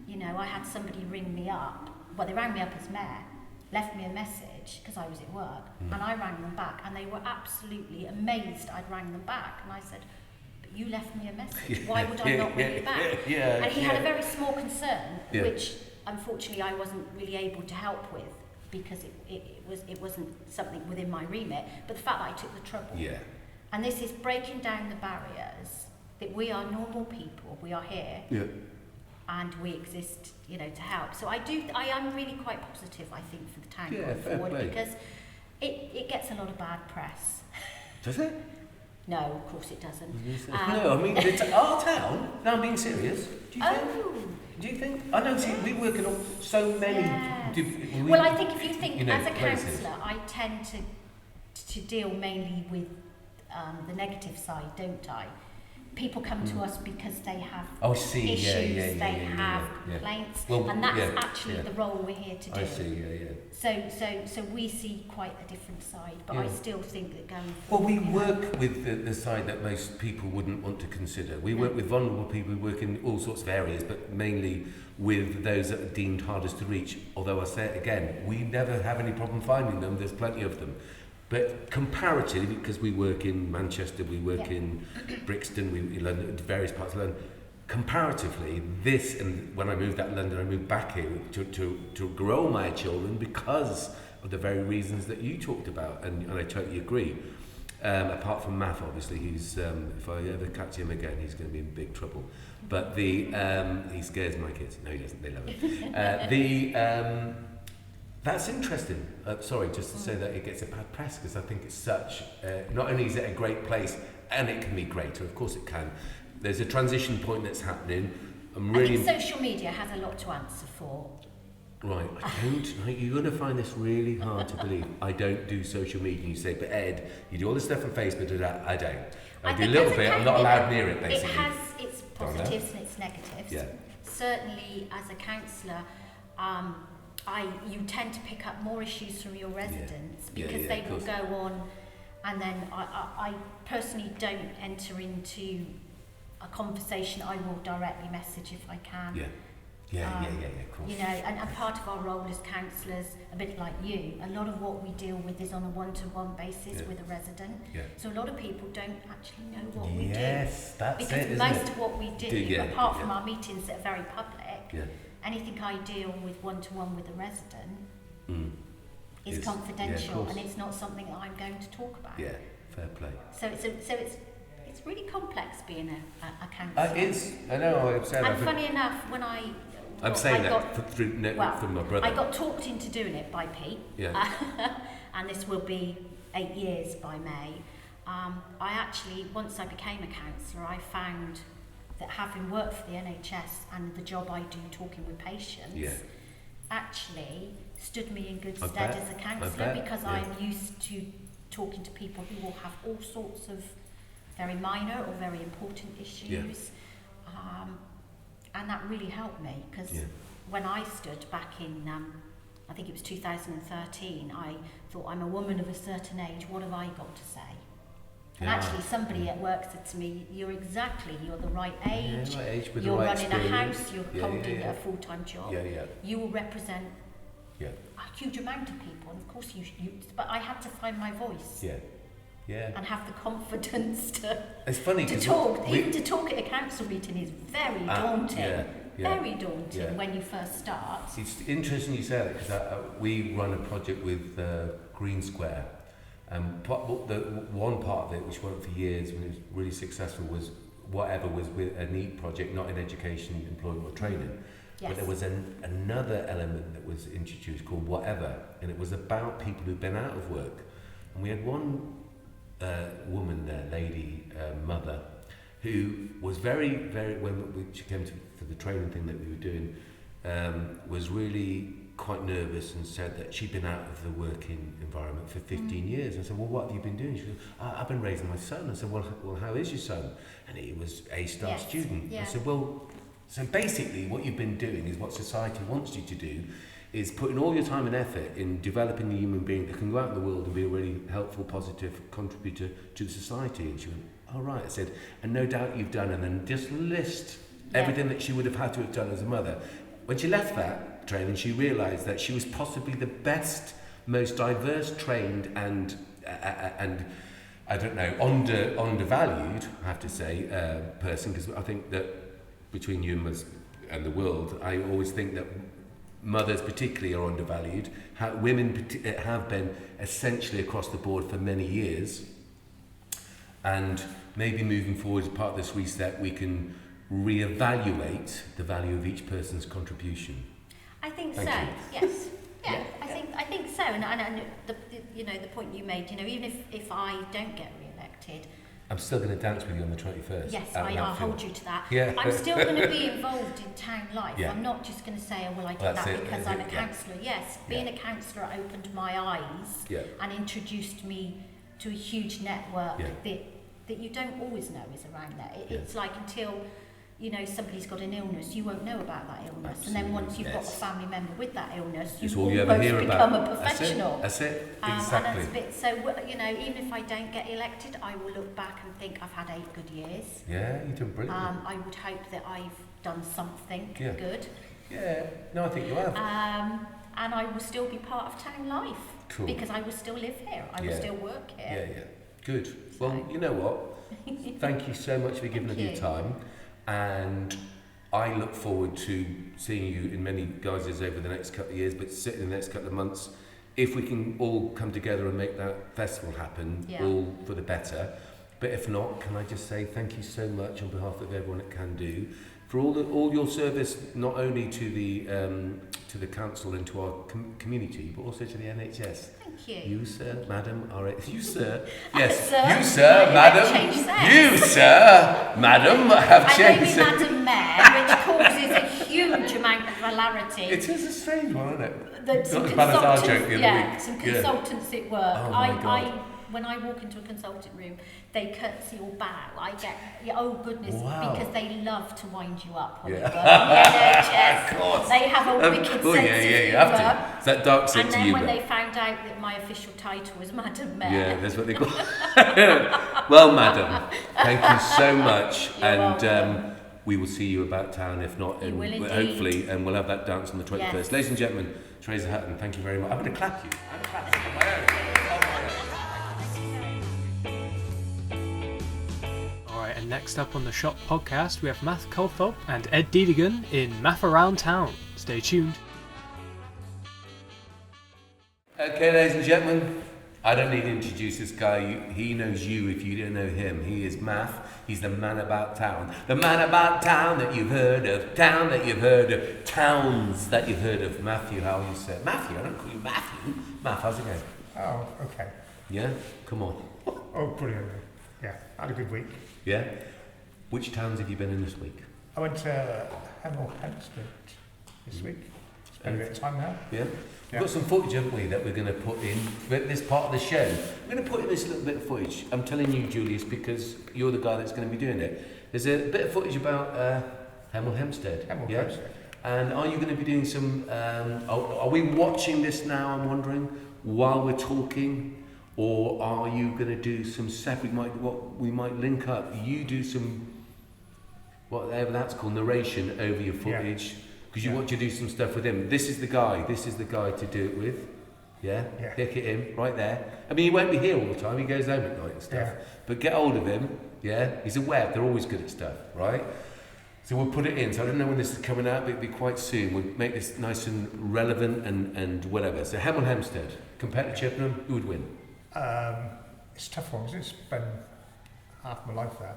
you know, I had somebody ring me up, well, they rang me up as mayor, left me a message because I was at work, and I rang them back, and they were absolutely amazed I'd rang them back, and I said, but you left me a message, why would I not ring you back? And he had a very small concern, which unfortunately I wasn't really able to help with because it wasn't something within my remit, but the fact that I took the trouble. And this is breaking down the barriers, that we are normal people, we are here, and we exist, you know, to help. So I am really quite positive, I think, for the town going forward, because it gets a lot of bad press. Does it? No, of course it doesn't. No, I mean, it's our town. No, I'm being serious. Do you think? I know, see, we work on so many... Well, I think if you think, as a councillor, I tend to deal mainly with the negative side, don't I? People come to us because they have issues, they have complaints, and that's actually the role we're here to do. I see, So we see quite a different side, but I still think that going forward... Well, we work with the side that most people wouldn't want to consider. We work with vulnerable people, we work in all sorts of areas, but mainly with those that are deemed hardest to reach. Although I say it again, we never have any problem finding them, there's plenty of them. But comparatively, because we work in Manchester, we work in Brixton, in London, various parts of London, comparatively, this, and when I moved out of London, I moved back here to grow my children because of the very reasons that you talked about, and I totally agree. Apart from Maf, obviously, he's if I ever catch him again, he's going to be in big trouble. But he scares my kids. No, he doesn't. They love him. That's interesting. Sorry, just to say that it gets a bad press because I think it's such. Not only is it a great place, and it can be greater. Of course, it can. There's a transition point that's happening. I think social media has a lot to answer for. Right, I don't. You're going to find this really hard to believe. I don't do social media. You say, but Ed, you do all this stuff on Facebook. I don't. I do a little bit. I'm not allowed near it. Basically, it has its positives and its negatives. Yeah. Certainly, as a councillor, you tend to pick up more issues from your residents because they will go on, and then I personally don't enter into a conversation. I will directly message if I can. Of course. You know, and part of our role as councillors, a bit like you, a lot of what we deal with is on a one-to-one basis with a resident. So a lot of people don't actually know what we do. Yes, that's because it, most of what we do apart from our meetings that are very public, anything I deal with one-to-one with a resident is confidential, and it's not something that I'm going to talk about. Yeah, fair play. So it's really complex being a councillor. It is. I know. I'm saying. And funny enough, when I'm saying that through my brother. I got talked into doing it by Pete, and this will be 8 years by May. I actually, once I became a councillor, I found that having worked for the NHS and the job I do talking with patients actually stood me in good stead as a councillor because I'm used to talking to people who will have all sorts of very minor or very important issues. And that really helped me because when I stood back in, I think it was 2013, I thought, I'm a woman of a certain age, what have I got to say? And actually somebody at work said to me, you're the right age, you're running a house, you're holding a full-time job, you will represent a huge amount of people, and of course but I had to find my voice. And have the confidence to talk. Even to talk at a council meeting is very daunting. Very daunting when you first start. It's interesting you say that because we run a project with Green Square One part of it, which went for years when it was really successful, was whatever was with a neat project, not in education, employment or training. Yes. But there was another element that was introduced called Whatever, and it was about people who'd been out of work. And we had one woman there, lady, mother, who was very, when she came to the training thing that we were doing, was really quite nervous and said that she'd been out of the working environment for 15 years. I said, well, what have you been doing? She said, I've been raising my son. I said, well, how is your son? And he was a A-star student. Yeah. I said, well, so basically what you've been doing is what society wants you to do, is putting all your time and effort in developing a human being that can go out in the world and be a really helpful, positive contributor to the society. And she went, all right. I said, and no doubt you've done, and then just list everything that she would have had to have done as a mother. When she left that training, she realised that she was possibly the best, most diverse trained and I don't know, undervalued, I have to say, person, because I think that between you and the world, I always think that mothers particularly are undervalued. Women have been essentially across the board for many years, and maybe moving forward as part of this reset, we can reevaluate the value of each person's contribution. I think so. Yes. Yeah. I think so. And the point you made, even if I don't get re-elected, I'm still going to dance with you on the 21st. Yes, I'll hold you to that. Yeah. I'm still going to be involved in town life. Yeah. I'm not just going to say, oh, well, I did that because I'm a councillor. Yes, being a councillor opened my eyes and introduced me to a huge network that you don't always know is around there. It's like until somebody's got an illness, you won't know about that illness. Absolutely. And then once you've got a family member with that illness, you almost become a professional. That's it. Exactly. Even if I don't get elected, I will look back and think I've had 8 good years. Yeah, you've done brilliant. I would hope that I've done something good. Yeah, no, I think you have. And I will still be part of town life. Cool. Because I will still live here. I will still work here. Yeah. Good. Well, you know what? Thank you so much for giving us your time. And I look forward to seeing you in many guises over the next couple of years, but certainly in the next couple of months, if we can all come together and make that festival happen, all for the better. But if not, can I just say thank you so much on behalf of everyone at Can Do for all your service, not only to the council and to our community, but also to the NHS. Thank you. You, sir, madam, you, sir. Yes, sir. You, sir, madam. You, sir, madam, have changed. I know me, Madam Mayor, which causes a huge amount of hilarity. It is a strange one, isn't it? Not as bad as our joke the other week. Some consultants at work. Oh my God. When I walk into a consultant room, they curtsy or bow. I get, oh goodness, because they love to wind you up when you go. Of course. They have a wicked sense of you have to. It's that dark sense of humour. And then when they found out that my official title was Madam Mayor. Yeah, that's what they call Well, madam, thank you so much. And we will see you about town, if not, hopefully, and we'll have that dance on the 21st. Yes. Ladies and gentlemen, Teresa Hutton, thank you very much. I'm going to clap you. I'm going to clap you on my own. And next up on the S.H.O.P podcast, we have Maf Coathupe and Ed Deedigan in Maf Around Town. Stay tuned. Okay, ladies and gentlemen, I don't need to introduce this guy. He knows you if you don't know him. He is Maf. He's the man about town. The man about town that you've heard of. Town that you've heard of. Towns that you've heard of. Matthew, how you say? Matthew, I don't call you Matthew. Maf, how's it going? Oh, okay. Yeah? Come on. Oh, brilliant. Yeah, I had a good week. Yeah? Which towns have you been in this week? I went to Hampstead this week. Spent a bit of time there. Yeah? We've got some footage, haven't we, that we're going to put in this part of the show. We're going to put in this little bit of footage. I'm telling you, Julius, because you're the guy that's going to be doing it. There's a bit of footage about Hemel Hempstead. Hempstead. And are you going to be doing some... are we watching this now, I'm wondering, while we're talking? Or are you going to do some separate... We might link up. You do some... whatever that's called, narration over your footage. Because you want to do some stuff with him. This is the guy to do it with. Yeah? Pick it in, right there. I mean, he won't be here all the time. He goes home at night and stuff. Yeah. But get hold of him. Yeah? He's a web. They're always good at stuff, right? So we'll put it in. So I don't know when this is coming out, but it'll be quite soon. We'll make this nice and relevant and whatever. So Hemel Hempstead, compared to Chippenham, who would win? It's a tough one because it's spent half my life there.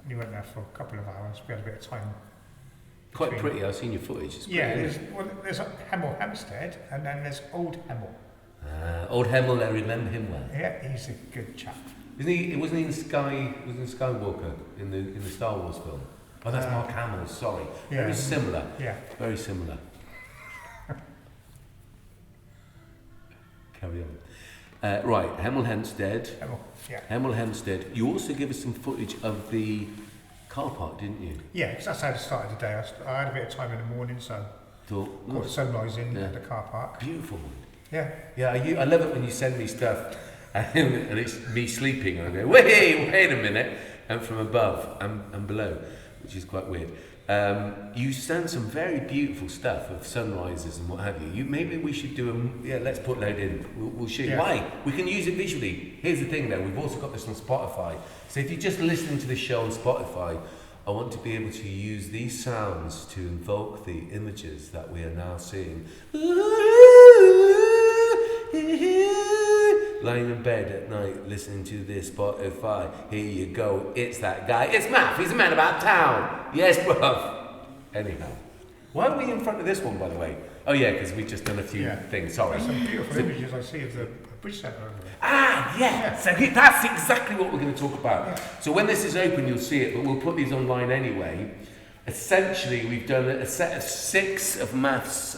And you went there for a couple of hours. We had a bit of time. Quite pretty. I've seen your footage. It's pretty, there's Hemel Hempstead, and then there's Old Hemel. Old Hemel, I remember him well. Yeah, he's a good chap. Wasn't he in Skywalker in the Star Wars film? Oh, that's Mark Hamill. Sorry. Yeah, Very similar. Yeah. Very similar. Carry on. Right, Hemel Hempstead. Hemel Hempstead. You also give us some footage of the car park, didn't you? Yeah, because that's how I started the day. I had a bit of time in the morning, so caught the sunrise in at the car park. Beautiful. Yeah. Yeah, I love it when you send me stuff and it's me sleeping and I go, wait a minute, and from above and below, which is quite weird. You send some very beautiful stuff of sunrises and what have you. Maybe we should do let's put that in. We'll shoot. Yeah. Why? We can use it visually. Here's the thing though, we've also got this on Spotify. So if you're just listening to the show on Spotify, I want to be able to use these sounds to invoke the images that we are now seeing. Lying in bed at night, listening to this Spotify. Here you go, it's that guy. It's Maf, he's a man about town. Yes, bruv. Anyhow. Why are we in front of this one, by the way? Oh yeah, because we've just done a few things, sorry. There's some beautiful images I see of the bridge centre over there. Yeah. So that's exactly what we're going to talk about. Yeah. So when this is open, you'll see it, but we'll put these online anyway. Essentially, we've done a set of 6 of Maf's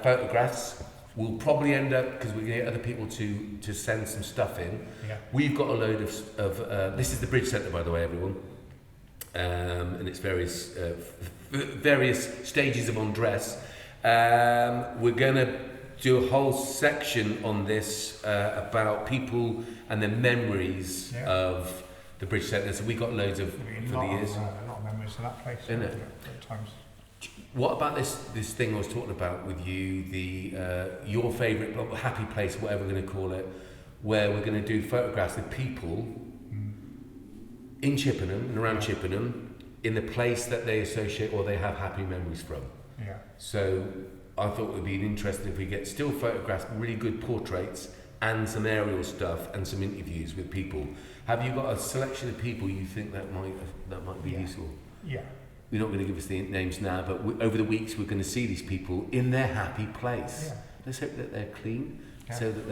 photographs. We'll probably end up, because we get other people to send some stuff in. Yeah. We've got a load of this is the bridge centre, by the way, everyone. And it's various stages of undress. We're going to do a whole section on this about people and their memories of the bridge centre. So we got loads of for the years. A lot of memories of that place. Isn't it? At times. What about this thing I was talking about with you, your favourite happy place, whatever we're going to call it, where we're going to do photographs of people in Chippenham and around Chippenham in the place that they associate or they have happy memories from. Yeah. So I thought it would be interesting if we get still photographs, really good portraits, and some aerial stuff and some interviews with people. Have you got a selection of people you think that might be useful? Yeah. We're not going to give us the names now, but over the weeks we're going to see these people in their happy place. Yeah. Let's hope that they're clean, so that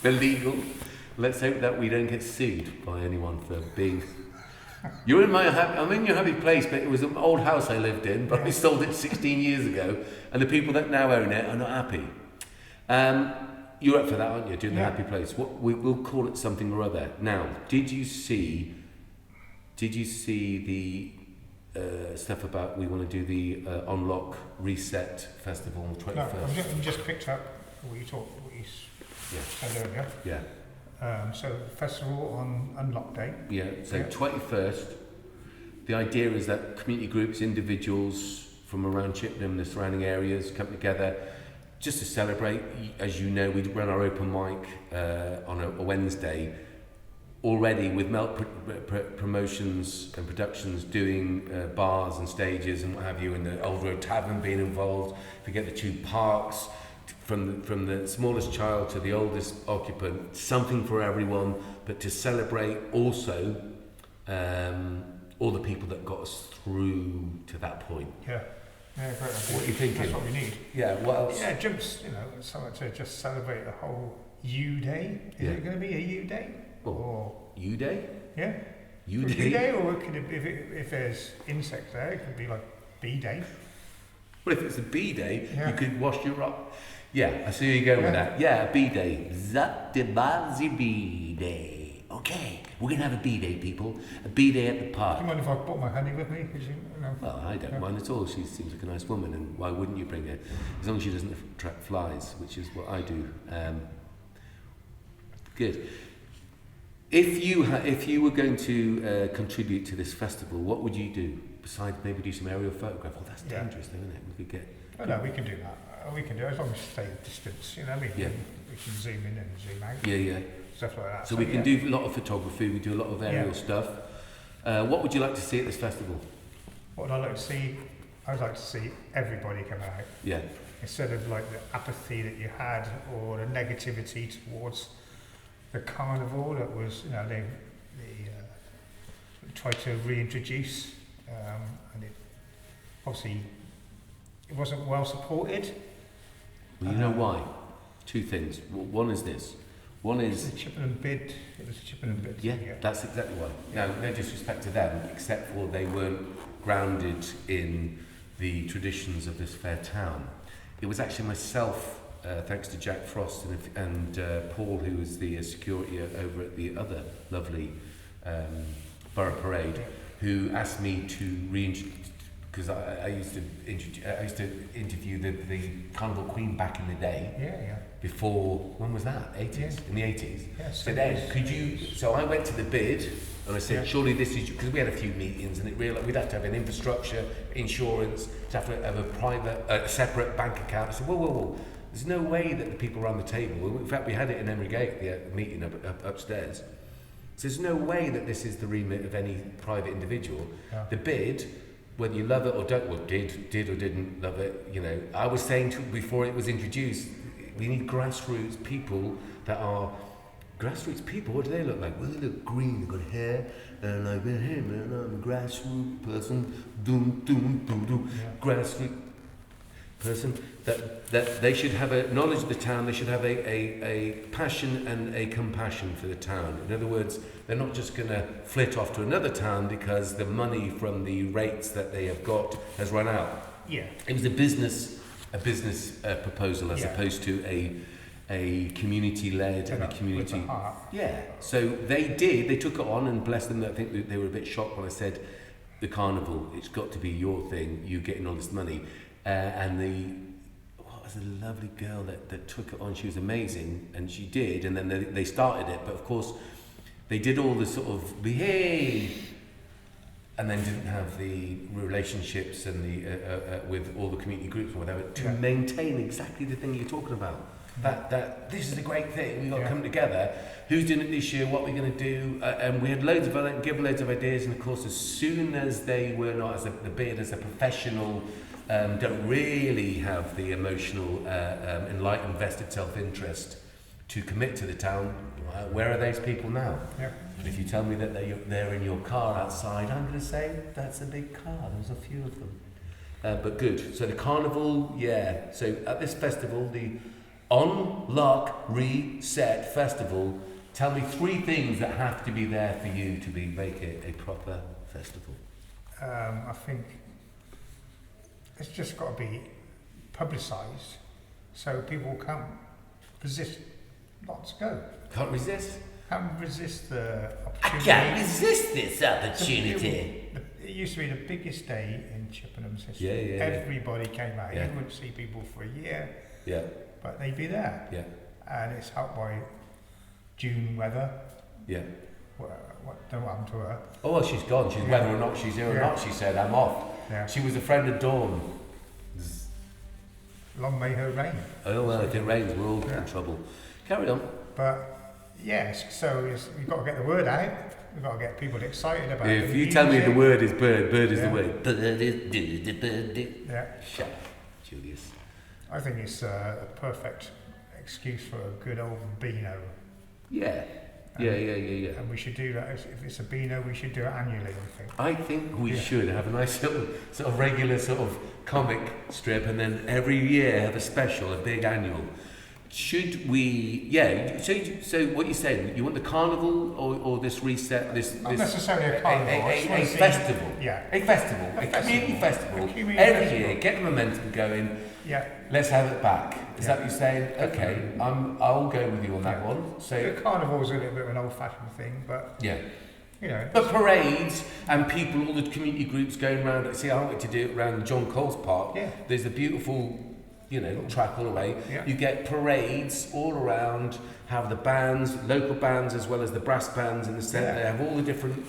they're legal. Let's hope that we don't get sued by anyone for being... I'm in your happy place, but it was an old house I lived in, but I sold it 16 years ago, and the people that now own it are not happy. You're up for that, aren't you, doing the happy place? We'll call it something or other. Now, did you see the... stuff about we want to do the Unlock Reset Festival on the 21st. No, I just picked up what you said earlier. Yeah. So festival on Unlock Day. Yeah. So 21st. The idea is that community groups, individuals from around Chippenham and the surrounding areas come together just to celebrate. As you know, we run our open mic on a Wednesday. Already with Melt Promotions and Productions doing bars and stages and what have you, and the Old Road Tavern being involved. If you get the 2 parks, from the smallest child to the oldest occupant, something for everyone, but to celebrate also all the people that got us through to that point. Yeah, great. What are you thinking? That's what we need. Yeah, what else? Yeah, just, something to just celebrate the whole U Day. Is it going to be a U Day? Or U Day? Yeah. U Day? U Day, or could it, if there's insects there, it could be like B Day. Well, if it's a B Day, you could wash your up. Yeah, I see where you're going with that. Yeah, B Day. Zattibazi B Day. Okay, we're going to have a B Day, people. A B Day at the park. Do you mind if I brought my honey with me? Well, I don't mind at all. She seems like a nice woman, and why wouldn't you bring her? As long as she doesn't attract flies, which is what I do. Good. If you were going to contribute to this festival, what would you do? Besides maybe do some aerial photograph? Well, that's dangerous, though, isn't it? We could get... Oh, no, we can do that. We can do it as long as we stay at distance. We can zoom in and zoom out. Yeah. Stuff like that. So we can do a lot of photography. We do a lot of aerial stuff. What would you like to see at this festival? What would I like to see? I'd like to see everybody come out. Yeah. Instead of like the apathy that you had or the negativity towards the carnival that was, they tried to reintroduce, and obviously it wasn't well supported. Well, you know why? Two things. One is this. One is the Chippenham bid. It was a Chippenham bid. Yeah, that's exactly why. Now, no disrespect to them, except for they weren't grounded in the traditions of this fair town. It was actually myself, thanks to Jack Frost and Paul, who was the security over at the other lovely Borough Parade, who asked me to reintroduce, because I used to interview the Carnival Queen back in the day. Yeah. Before, when was that? 80s? Yeah. In the 80s? Yeah, so then, so I went to the bid, and I said, surely this is, because we had a few meetings, and we'd have to have an infrastructure, insurance, to have a private, separate bank account. I said, whoa. There's no way that the people around the table, in fact, we had it in Emery Gate, the meeting upstairs. So there's no way that this is the remit of any private individual. Yeah. The bid, whether you love it or don't, did or didn't love it, I was saying before it was introduced, we need grassroots people that are grassroots people. What do they look like? Well, they look green. They've got hair, and like, hey man, I'm a grassroots person. Grassroots person. That they should have a knowledge of the town. They should have a passion and a compassion for the town. In other words, they're not just going to flit off to another town because the money from the rates that they have got has run out. Yeah, it was a business proposal as opposed to a community-led and a community. Yeah. So they took it on, and bless them. I think they were a bit shocked when I said, the carnival, it's got to be your thing. You getting all this money, and what was the lovely girl that took it on? She was amazing, and she did. And then they started it, but of course, they did all the sort of behave. And then didn't have the relationships and the with all the community groups or whatever to maintain exactly the thing you're talking about. That this is a great thing. We've got to come together. Who's doing it this year? What we're going to do? And we had loads of ideas. And of course, as soon as they were not as the bid as a professional, don't really have the emotional, enlightened, vested self-interest to commit to the town. Where are those people now? Yeah. But if you tell me that they're in your car outside, I'm going to say that's a big car. There's a few of them. But good. So the carnival, So at this festival, the Unlock Reset Festival, tell me 3 things that have to be there for you to make it a proper festival. I think it's just got to be publicised so people can't resist not to go. Can't resist? Can't resist the opportunity. I can't resist this opportunity. It used to be the biggest day in Chippenham's history. Yeah. Everybody came out. You wouldn't see people for a year. Yeah. But they'd be there. Yeah. And it's helped by June weather. Yeah. What happened to her? Oh, well, she's gone. She's whether or not she's here or not, she said, I'm off. Yeah. She was a friend of Dawn. Long may her reign. Oh, well, if it rains, we're all in trouble. Carry on. But yes, so we've got to get the word out. We've got to get people excited about it. If you tell me the word is bird is the word. Bird is Yeah. Shut up, Julius. I think it's a perfect excuse for a good old Beano. Yeah. Yeah. And we should do that. If it's a Beano, we should do it annually, I think we should have a nice little sort of regular sort of comic strip, and then every year have a special, a big annual. Should we? Yeah. So what you're saying? You want the carnival or this reset? Not necessarily a carnival. A festival. Yeah. A festival. A community festival. Every year, get the momentum going. Yeah. Let's have it back. Is that what you're saying? Okay. I'll go with you on that one. So the carnival's a little bit of an old-fashioned thing, but but parades and people, all the community groups going around. See, I wanted to do it around John Coles Park. Yeah. There's a beautiful, track all the way. Yeah. You get parades all around. Have the bands, local bands, as well as the brass bands in the centre. They have all the different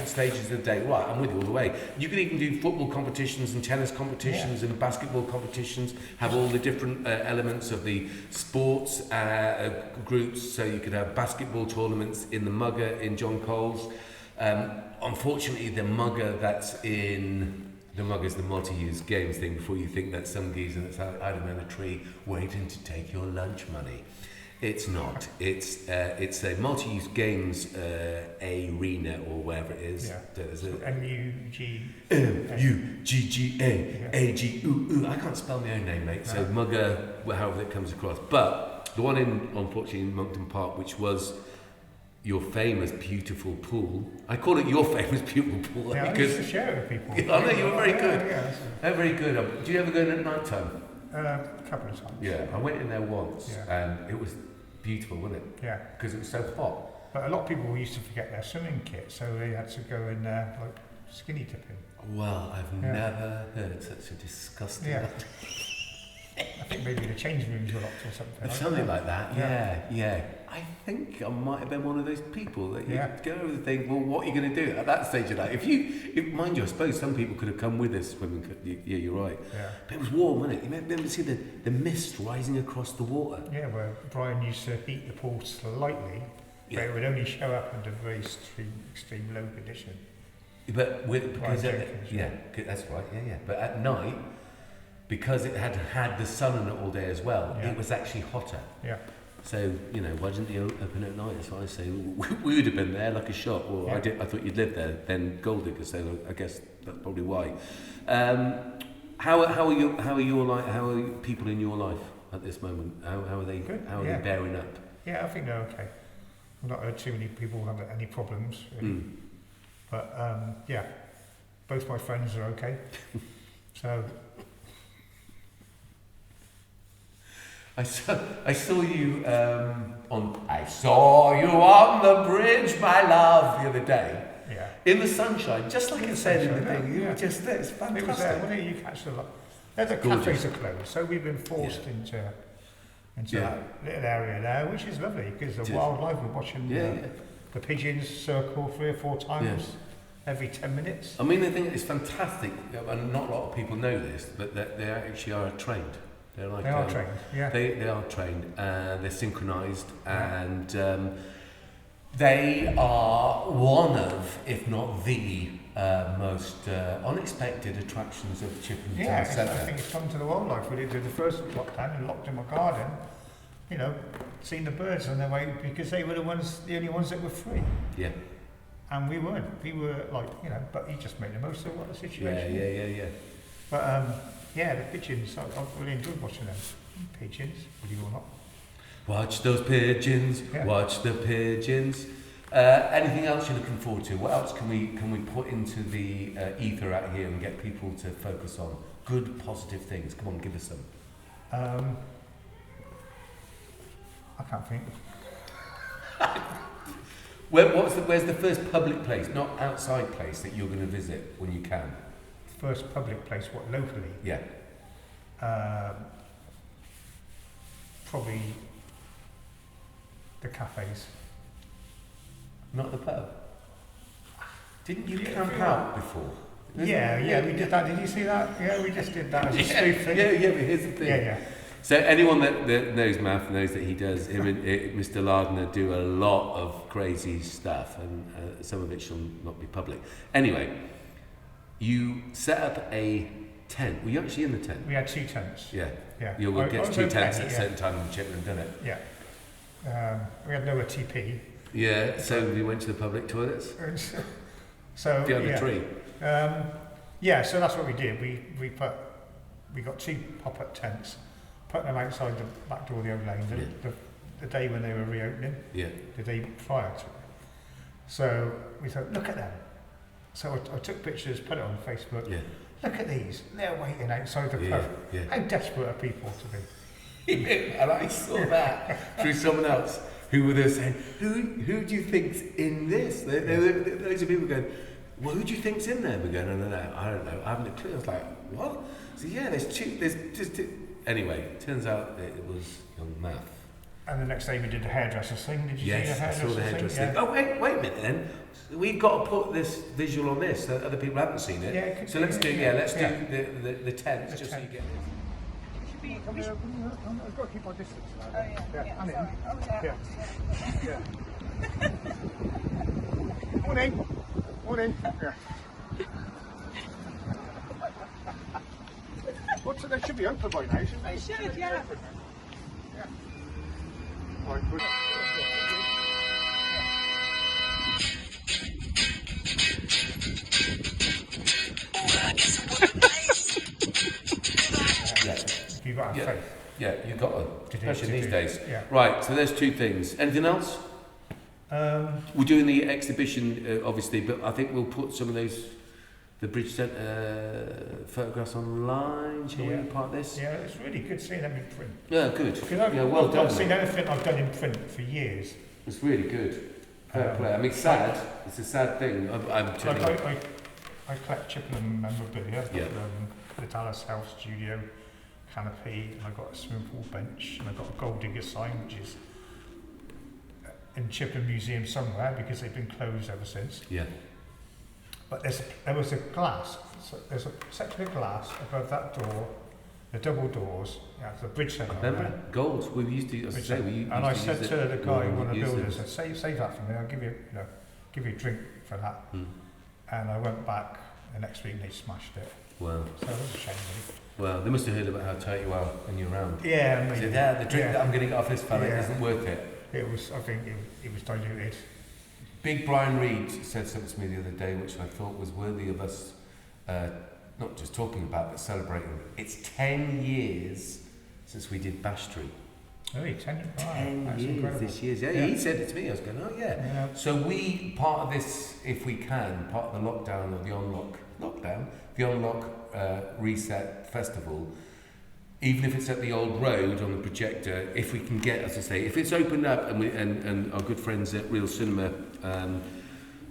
stages of the day. Right, I'm with you all the way. You can even do football competitions and tennis competitions and basketball competitions. Have all the different elements of the sports groups. So you could have basketball tournaments in the Mugger in John Coles. Unfortunately, the Mugger that's in... The Mugger's the multi-use games thing before you think that some geezer that's hiding behind a tree waiting to take your lunch money. It's not. It's a multi-use games arena or wherever it is. Yeah. MUGGA. I can't spell my own name, mate. No. So Mugger, however it comes across. But the one unfortunately in Monkton Park, which was your famous beautiful pool. I call it your famous beautiful pool because I used to share it with people. I know you were very good. Very good. Do you ever go in at night time? A couple of times. Yeah, I went in there once, and it was beautiful, wasn't it? Yeah. Because it was so hot. But a lot of people used to forget their swimming kit, so they had to go in there like skinny dipping. Well, I've never heard such a disgusting. Yeah. I think maybe the change rooms were locked or something. Something like that. Yeah. I think I might have been one of those people that you go over and think, well, what are you going to do at that stage of life? Mind you, I suppose some people could have come with us swimming. Yeah, you're right. Yeah. But it was warm, wasn't it? You remember see the mist rising across the water? Yeah, where Brian used to heat the pool slightly, but it would only show up under very extreme low condition. But that's right. Yeah. But at night, because it had the sun on it all day as well, it was actually hotter. Yeah. So, why didn't you open at night? That's what I say. We would have been there like a shot. Well, I thought you'd lived there. Then gold diggers. So I guess that's probably why. How are people in your life at this moment? How are they? Good. How are they bearing up? Yeah, I think they're okay. I've not heard too many people have any problems. Really. But both my friends are okay. So. I saw you on the bridge, my love, the other day. Yeah. In the sunshine, just like it said in the thing. You were just there. It's fantastic. It was there, wasn't it? You catch the lot. The cafes are closed, so we've been forced into that little area there, which is lovely because the wildlife. We're watching the pigeons circle 3 or 4 times every 10 minutes. I mean, I think it's fantastic, and not a lot of people know this, but that they actually are trained. They are trained, yeah. They are trained, they're synchronised, and they are one of, if not the most unexpected attractions of Chippenham Town Centre. I think it's come to the wildlife. We did the first lockdown and locked in my garden, seen the birds on their way because they were the only ones that were free. Yeah. And we weren't. We were but he just made the most of what the situation. Yeah. But the pigeons, I really enjoyed watching them. Pigeons, believe it or not. Watch those pigeons, watch the pigeons. Anything else you're looking forward to? What else can we put into the ether out here and get people to focus on? Good, positive things. Come on, give us some. I can't think. Where's the first public place, not outside place, that you're going to visit when you can? First public place, what, locally? Yeah. Probably the cafes. Not the pub? Didn't you camp out before? Yeah, we did that. Did you see that? Yeah, we just did that as a spoof thing. Yeah, but here's the thing. Yeah. So anyone that knows Maf knows that he does, him and Mr. Lardner do a lot of crazy stuff, and some of it shall not be public. Anyway, you set up a tent. Were you actually in the tent? We had 2 tents. Yeah. You always get 2 tents at the same time in Chippenham, didn't it? Yeah. We had no TP. Yeah, so we went to the public toilets? So behind the tree? So that's what we did. We got 2 pop-up tents, put them outside the back door of the old lane the day when they were reopening, the day prior to it. So we thought, look at them. So I took pictures, put it on Facebook. Yeah. Look at these. They're waiting outside the pub. Yeah. How desperate are people to be? And I saw that through someone else who were there saying, who do you think's in this? Loads of people going, well, who do you think's in there? We're going, no, I don't know. I haven't a clue. I was like, what? So there's just 2. Anyway, it turns out it was young Maf. And the next day we did the hairdresser's thing. Did you see the hairdresser's thing? Yes, I saw the hairdresser's thing. Oh, wait a minute then. We've got to put this visual on this so that other people haven't seen it. Yeah, so let's do the tents just so you get this. I've got to keep my distance. Morning. Yeah. They should be open by now, shouldn't they? They should, yeah. Right, Yeah, you've got to, especially these days. Yeah. Right, so there's two things. Anything else? We're doing the exhibition, obviously, but I think we'll put some of the Bridge Centre photographs online. Shall we be part of this? Yeah, it's really good seeing them in print. Yeah, good. Well done. I've seen anything I've done in print for years. It's really good. Fair play. I mean, it's sad. It's a sad thing. I collect Chippenham memorabilia. Yeah. The Dallas House Studio canopy, and I've got a swimming pool bench, and I've got a gold digger sign, which is in Chippenham Museum somewhere because they've been closed ever since. Yeah. But there was a glass, so there's a section of glass above that door, the double doors, the Bridge Centre. Remember, gold. We used to, I said to the guy, one of the builders, I said, save that for me, I'll give you a drink for that. And I went back the next week and they smashed it. Wow. So it was a shame, really. Well, they must have heard about how tight you are when you're around. Yeah, maybe. So the drink that I'm going to get off this fella isn't worth it. I think it was diluted. Big Brian Reed said something to me the other day which I thought was worthy of us not just talking about but celebrating. It's 10 years since we did Bash Street. Oh, 10 years incredible. This year. Yeah, he said it to me. I was going, oh yeah. So we, part of this, if we can, part of the lockdown or the unlock reset festival, even if it's at the old road on the projector, if we can get, as I say, if it's opened up and our good friends at Real Cinema are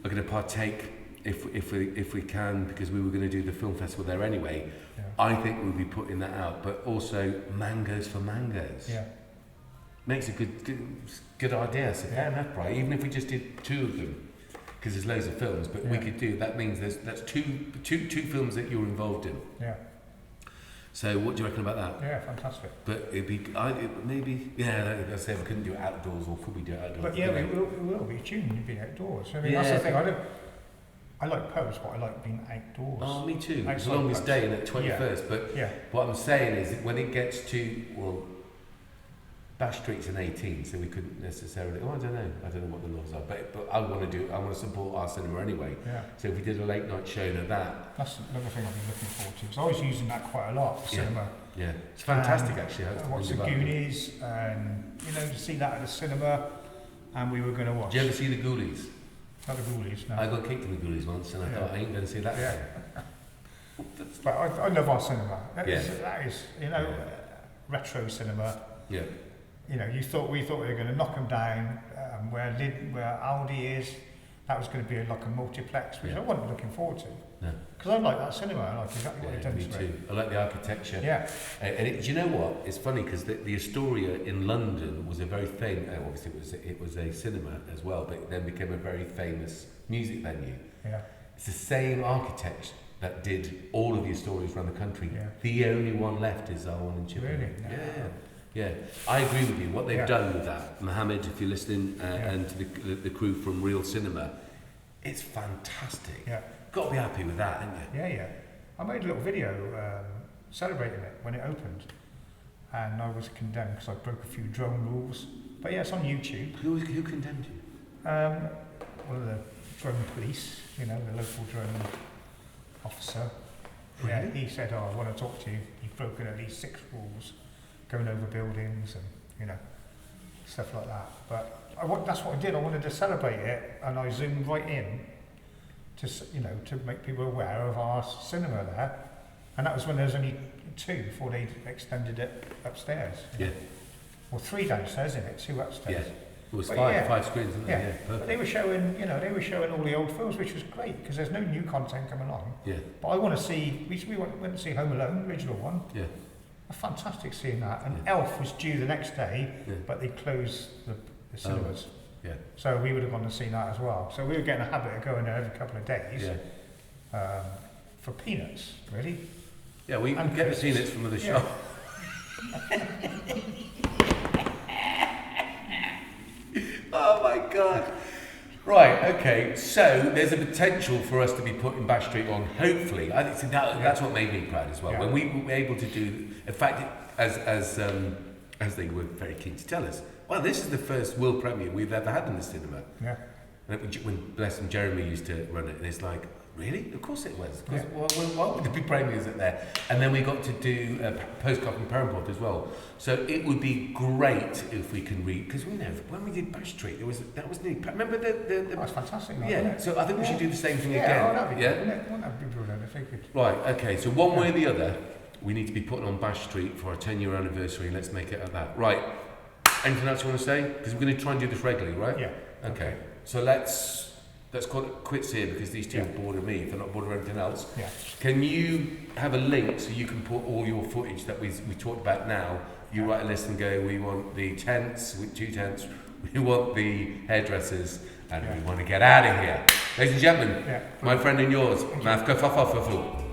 going to partake if we can, because we were going to do the film festival there anyway. Yeah. I think we'll be putting that out, but also mangoes for mangoes. Yeah. Makes a good idea. So fair enough, right? Even if we just did 2 of them, because there's loads of films, but we could do. That means that's two films that you're involved in. Yeah. So what do you reckon about that? Yeah, fantastic. But maybe I say we couldn't do it outdoors, or could we do it outdoors? But yeah, we will be tuned to be outdoors. I mean, that's the thing. I like pubs, but I like being outdoors. Oh, me too. As long as staying at 21st. But what I'm saying is that when it gets to Bash Street's an 18, so we couldn't necessarily. I don't know what the laws are, but I want to support our cinema anyway. Yeah. So if we did a late night showing of that, that's another thing I've been looking forward to. Because I was using that quite a lot for cinema. Yeah, it's fantastic actually. I watched the Goonies, and to see that at the cinema, and we were going to watch. Did you ever see the Ghoulies? Not the Ghoulies, no. I got kicked in the Ghoulies once, and I thought I ain't going to see that again. But I love our cinema. That is retro cinema. Yeah. We thought we were going to knock them down. Where Aldi is, that was going to be like a multiplex, which I wasn't looking forward to. No. Because I like that cinema. I like exactly what they've done to it. Me too. I like the architecture. Yeah. And do you know what? It's funny because the Astoria in London was a very famous. Obviously, it was a cinema as well, but it then became a very famous music venue. Yeah. It's the same architect that did all of the Astorias around the country. Yeah. The only one left is our one in Chippenham. Really? No. Yeah, I agree with you. What they've done with that, Mohammed, if you're listening, and to the crew from Real Cinema, it's fantastic. Yeah. Got to be happy with that, haven't you? Yeah. I made a little video celebrating it when it opened, and I was condemned because I broke a few drone rules. But it's on YouTube. Who condemned you? One of the drone police, the local drone officer. Really? Yeah, he said, I want to talk to you. You've broken at least 6 rules. Going over buildings and stuff like that. But that's what I did. I wanted to celebrate it, and I zoomed right in to make people aware of our cinema there. And that was when there was only 2 before they extended it upstairs. Yeah. Well, 3 downstairs, isn't it? 2 upstairs. Yeah. It was 5 screens, wasn't it? Yeah. But they were showing, all the old films, which was great because there's no new content coming along. Yeah. But I want to see. We went to see Home Alone, the original one. Yeah. A fantastic seeing that, and Elf was due the next day, but they closed the cinemas. Yeah. So we would have gone and seen that as well. So we were getting a habit of going there every couple of days for peanuts, really. Yeah, we can get the peanuts from the shop. Oh my God. Right, okay, so there's a potential for us to be putting Bash Street on, hopefully. I think that's what made me proud as well. Yeah. When we were able to do, in fact, as they were very keen to tell us, well, this is the first world premiere we've ever had in the cinema. Yeah. And when bless him, Jeremy used to run it, and it's like, really? Of course it was. Why would there be premiers at there? And then we got to do Postcard from Perranporth as well. So it would be great if we can read, because we know when we did Bash Street, that was neat. Remember the That's fantastic. Yeah. So I think we should do the same thing again. That'd be wouldn't that be brilliant if they could? Right. Okay. So one way or the other, we need to be putting on Bash Street for our 10-year anniversary. Let's make it at that. Right. Anything else you want to say? Because we're going to try and do this regularly, right? Yeah. Okay. So let's call it quits here, because these two are bored of me if they're not bored of anything else. Yeah. Can you have a link so you can put all your footage that we talked about now? You write a list and go, we want the tents, 2 tents, we want the hairdressers, and we want to get out of here. Ladies and gentlemen, my friend and yours, Maf Coathupe.